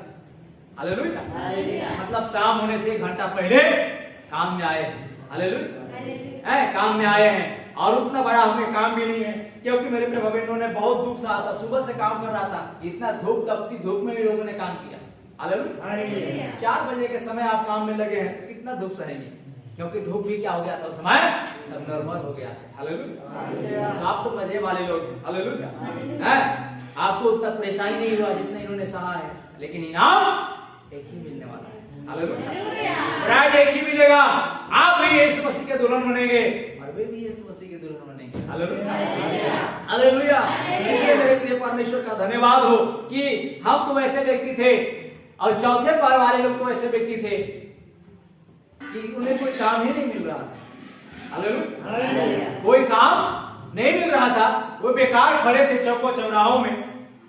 S1: हालेलुया। मतलब शाम होने से 1 घंटा पहले काम में आए, हालेलुया, काम में आए हैं। और उतना बड़ा हमें काम भी नहीं है, क्योंकि मेरे प्रिय भाई ने बहुत दुख सहा था, सुबह से काम कर रहा था, इतना धूप तपती धूप में भी लोगों ने काम किया, हालेलुया। 4 बजे के समय आप काम में लगे हैं, तो कितना धूप सहेंगे, क्योंकि धूप भी क्या हो गया था, समय सब नॉर्मल हो गया था, हालेलुया। आप तो मजे वाले लोग, हालेलुया, आपको उतना परेशानी नहीं हुआ जितना इन्होंने सहा है, लेकिन इनाम एक ही मिलने वाला है, हालेलुया। प्राइज एक ही मिलेगा। आप भी यीशु मसीह के दुल्हन बनेंगे और वे भी यीशु मसीह के दुल्हन बनेंगे, हालेलुया, हालेलुया। इसलिए मेरे प्रिय परमेश्वर का धन्यवाद हो कि हम तो ऐसे व्यक्ति थे, और चौथे पार वाले लोग तो ऐसे व्यक्ति थे कि उन्हें कोई काम ही नहीं मिल रहा था, हालेलुया। कोई काम नहीं मिल रहा था, वो बेकार खड़े थे चौकों चौराहों में,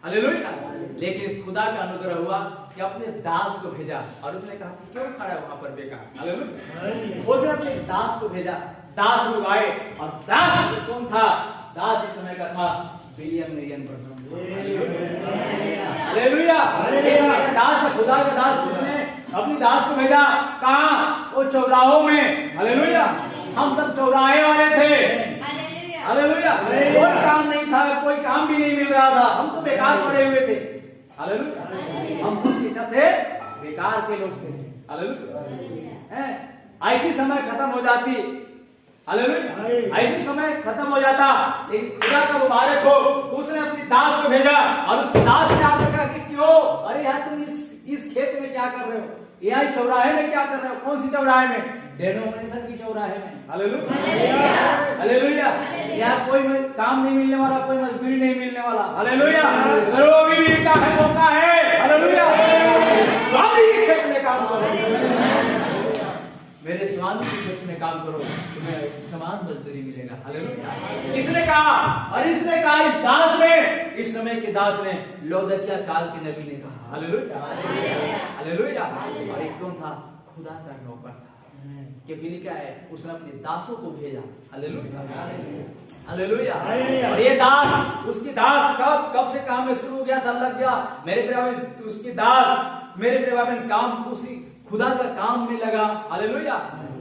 S1: हालेलुया। लेकिन खुदा का अनुग्रह हुआ कि अपने दास को भेजा, और उसने कहा कि क्यों खड़ा है वहां पर बेकार, हालेलुया। उसने अपने दास को भेजा, दास लोग आए, और दास कौन था? दास इस समय का था विलियम मेरियन ब्रनहम, हालेलुया। इस समय का दास था, खुदा का दास, उसने अपनी दास को भेजा, कहां? वो चौराहों में, हालेलुया। हम सब चौराहे वाले थे, हालेलुया। कोई काम नहीं था, कोई काम भी नहीं मिल रहा था, हम तो बेकार पड़े हुए थे, हालेलुया। हम सब कैसा थे? बेकार के लोग थे, हालेलुया। ऐसी समय खत्म हो जाती, हालेलुया, ऐसे समय खत्म हो जाता, लेकिन खुदा का मुबारक हो, उसने अपनी दास को भेजा, और उस दास ने आकर कहा कि क्यों? अरे यार तुम इस खेत में क्या कर रहे हो? यहाँ इस चौराहे में क्या कर रहे हो? कौन सी चौराहे में? डेनोमिनेशन की चौराहे में, हालेलुया, हालेलुया। यहाँ कोई काम नहीं मिलने वाला, कोई मजदूरी नहीं मिलने वाला, हालेलुया। सर्वोपरि का है, मौका है, हालेलुया। स्वामी के खेत में काम करो, मेरे स्वामी के खेत में काम करो, तुम्हें समान मजदूरी मिलेगा, हालेलुया। किसने कहा? और इसने कहा इस दास ने, इस समय के दास ने, लौदकिया काल के नबी ने कहा, हालेलुया, हालेलुया। और एक कौन था? खुदा का नौकर था, क्योंकि लिखा है उसने अपने दासों को भेजा, हालेलुया, हालेलुया। और ये दास, उसकी दास कब से काम में शुरू हो गया था, लग गया मेरे प्रिय, उसकी दास मेरे प्रिय काम उसी खुदा का काम में लगा, हालेलुया।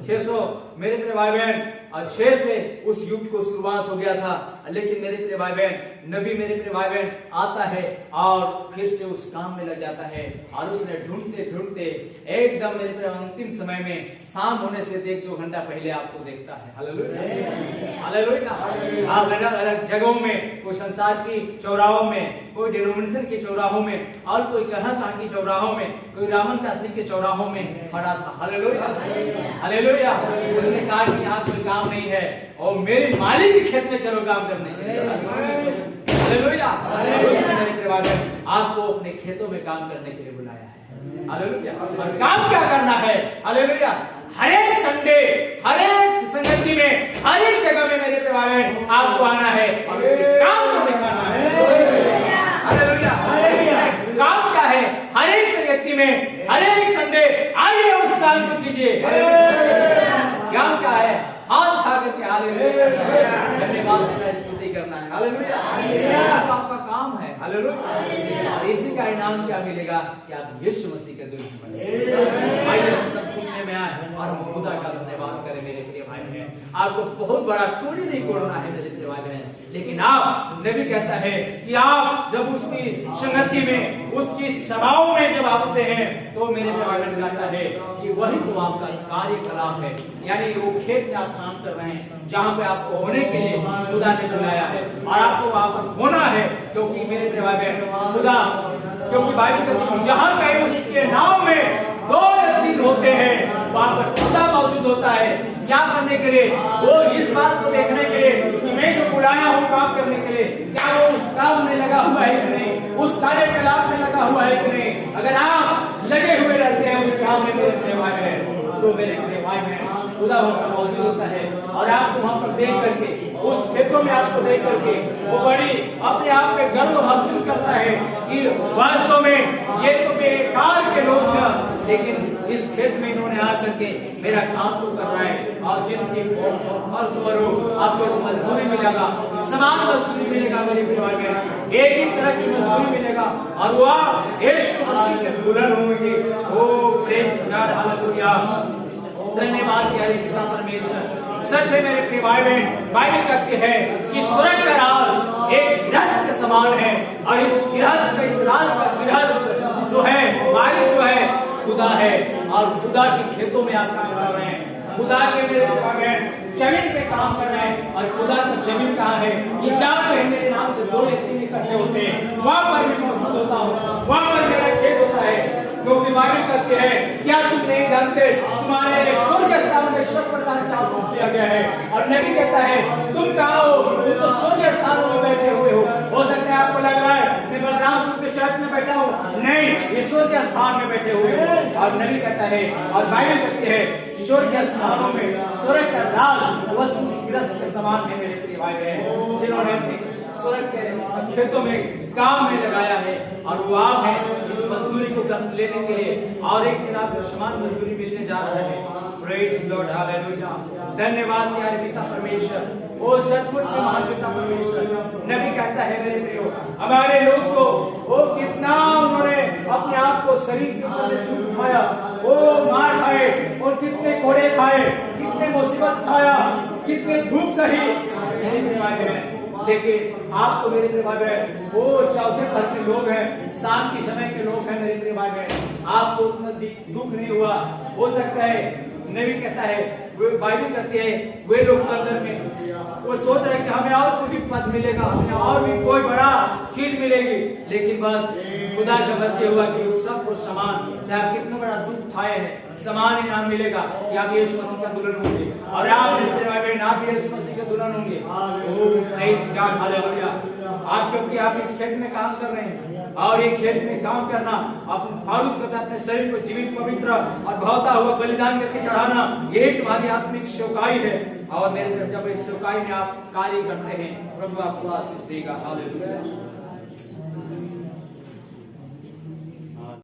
S1: 600 मेरे प्रिय भाई बहन, और 6 से उस युग को शुरुआत हो गया था, लेकिन मेरे प्रिय भाई बहन, नबी मेरे प्रिय भाई बहन आता है और फिर से उस काम में लग जाता है, और उसने ढूंढते ढूंढते एकदम मेरे प्रिय अंतिम समय में शाम होने से 1-2 घंटा पहले आपको देखता है, हालेलुया, हालेलुया। आप अलग अलग जगहों में, कोई संसार की चौराहों में, कोई डिनोमिनेशन के चौराहों में, और कोई कहां की चौराहों में, कोई रामन कैथोलिक के चौराहों में खड़ा था, हालेलुया, हालेलुया। उसने कहा कि यहाँ कोई काम नहीं है, और मेरे मालिक के खेत में चलो काम करने के लिए, हालेलुया। उसने मेरे परिवार में आपको अपने खेतों में काम करने के लिए बुलाया है, हालेलुया। और काम क्या करना है, हालेलुया? हर एक संडे, हर एक संगति में, हर एक जगह में मेरे परिवार में आपको आना है और उसके काम को दिखाना है, हालेलुया। काम क्या है? हर एक संगति में, हर एक संडे आइए उस काम को कीजिए, काम क्या है? हाथ उठा करके हालेलुया, धन्यवाद देना, स्तुति करना है, हालेलुया। आपका काम है, हालेलुया। और इसी का इनाम क्या मिलेगा कि आप यीशु मसीह के दुल्हन बने। आइए हम सब घूमने में आए और हम खुदा का धन्यवाद आपको बहुत बड़ा टोली नहीं तोड़ना है मेरे प्रिय भाई बहन, लेकिन आप, नबी कहता है कि आप जब उसकी संगति में, उसकी सभाओं में जब आते हैं तो मेरे प्रिय भाई बहन कहता है कि वही तो आपका कार्यकलाप है। यानी वो खेत में आप काम कर रहे हैं जहाँ पे आपको होने के लिए खुदा ने बुलाया है और आपको वहां पर होना है, क्योंकि मेरे प्रिय भाई बहन खुदा, क्योंकि बाइबल कहती है जहाँ कहीं उसके नाम में 2 या 3 होते हैं वहां पर खुदा मौजूद होता है। क्या करने के लिए? वो इस बात को देखने के लिए कि मैं जो बुलाया हूँ काम करने के लिए, क्या वो उस काम में लगा हुआ है कि नहीं, उस कार्यकलाप में लगा हुआ है कि नहीं। अगर आप लगे हुए रहते हैं उस काम में मेरे प्रिय भाई बहन, तो मेरे प्रिय भाई बहन खुदा वहां पर मौजूद होता है और आपको वहां पर देख करके, उस खेतों में आपको देख करके वो बड़ी अपने आप पे गर्व महसूस करता है कि वास्तव में ये तो बेकार के लोग थे, लेकिन इस खेत में इन्होंने आकर के मेरा काम तो कर रहा है और जिसकी फलस्वरूप आपको मजदूरी मिलेगा, समान मजदूरी मिलेगा मेरे परिवार में, एक ही तरह की मजदूरी मिलेगा और वो आप यीशु मसीह के दुल्हन होंगे। ओ प्रेज गॉड, हालेलुया, धन्यवाद प्यारे पिता परमेश्वर। सच है मेरे प्रिय भाई बहन, बाइबल कहती है कि स्वर्ग का राज एक गृहस्थ के समान है और इस गृहस्थ का, इस राज का गृहस्थ जो है, मालिक जो है खुदा है और खुदा के खेतों में आप काम कर रहे हैं, खुदा के मेरे बहन जमीन पे काम कर रहे हैं और खुदा की जमीन कहाँ है? ये जहाँ पे मेरे नाम से 2 या 3 इकट्ठे होते हैं वहां पर मैं मौजूद होता हूँ, वहां पर मेरा खेत होता है। क्योंकि बाइबल कहती है, क्या तुम नहीं जानते तुम्हारे स्वर्ग स्थान में सब प्रकार का आशीष दिया गया है। और नबी कहता है तुम कहाँ हो? तुम तो स्वर्ग स्थानों में बैठे हुए हो सकता है आपको लग रहा है मैं बलरामपुर के चर्च में बैठा हूँ, नहीं, ये स्वर्ग स्थान में बैठे हुए हो। और नबी कहता है और बाइबल कहती है स्वर्ग स्थानों में स्वर्ग का राज वह गृहस्थ के समान है मेरे प्रिय भाई बहन, जिन्होंने अपने स्वर्ग के खेतों में काम में लगाया है और वो आप है इस मजदूरी को लेने के लिए और एक दिन आपको समान मजदूरी मिलने जा रहा है। प्रेज लॉर्ड, हालेलुया, धन्यवाद प्यारे पिता परमेश्वर, ओ सचमुच के महान पिता परमेश्वर। नबी कहता है मेरे प्रियो, हमारे लोग को वो कितना उन्होंने अपने आप को शरीर के ऊपर दुख उठाया, वो मार खाए और कितने कोड़े खाए, कितने मुसीबत खाया, कितने धूप सही, लेकिन आप तो मेरे प्रिय भाई बहन वो चौथे पहर के लोग हैं, शाम के समय के लोग हैं मेरे प्रिय भाई बहन, आपको उतना दुख नहीं हुआ। हो सकता है नबी कहता है, वो बाइबल कहती है वे लोग अंदर में वो सोच रहे कि हमें और कोई भी पद मिलेगा, हमें और भी कोई बड़ा चीज मिलेगी, लेकिन बस खुदा का बच्चे हुआ कि सबको समान, चाहे कितना बड़ा दुख उठाए हैं, समान इनाम मिलेगा कि आप यीशु मसीह का दुल्हन होंगे और आप यीशु मसीह के दुल्हन होंगे। ओह प्रेज गॉड, हालेलुया। आप क्योंकि आप इस खेत में काम कर रहे हैं और ये खेत में काम करना, आप पौलुस कहता है अपने शरीर को जीवित, पवित्र और भावता हुआ बलिदान करके चढ़ाना, यही तुम्हारी आत्मिक सेवकाई है। और मेरे जब इस सेवकाई में आप कार्य करते हैं, प्रभु आपको आशीष देगा। हालेलुया।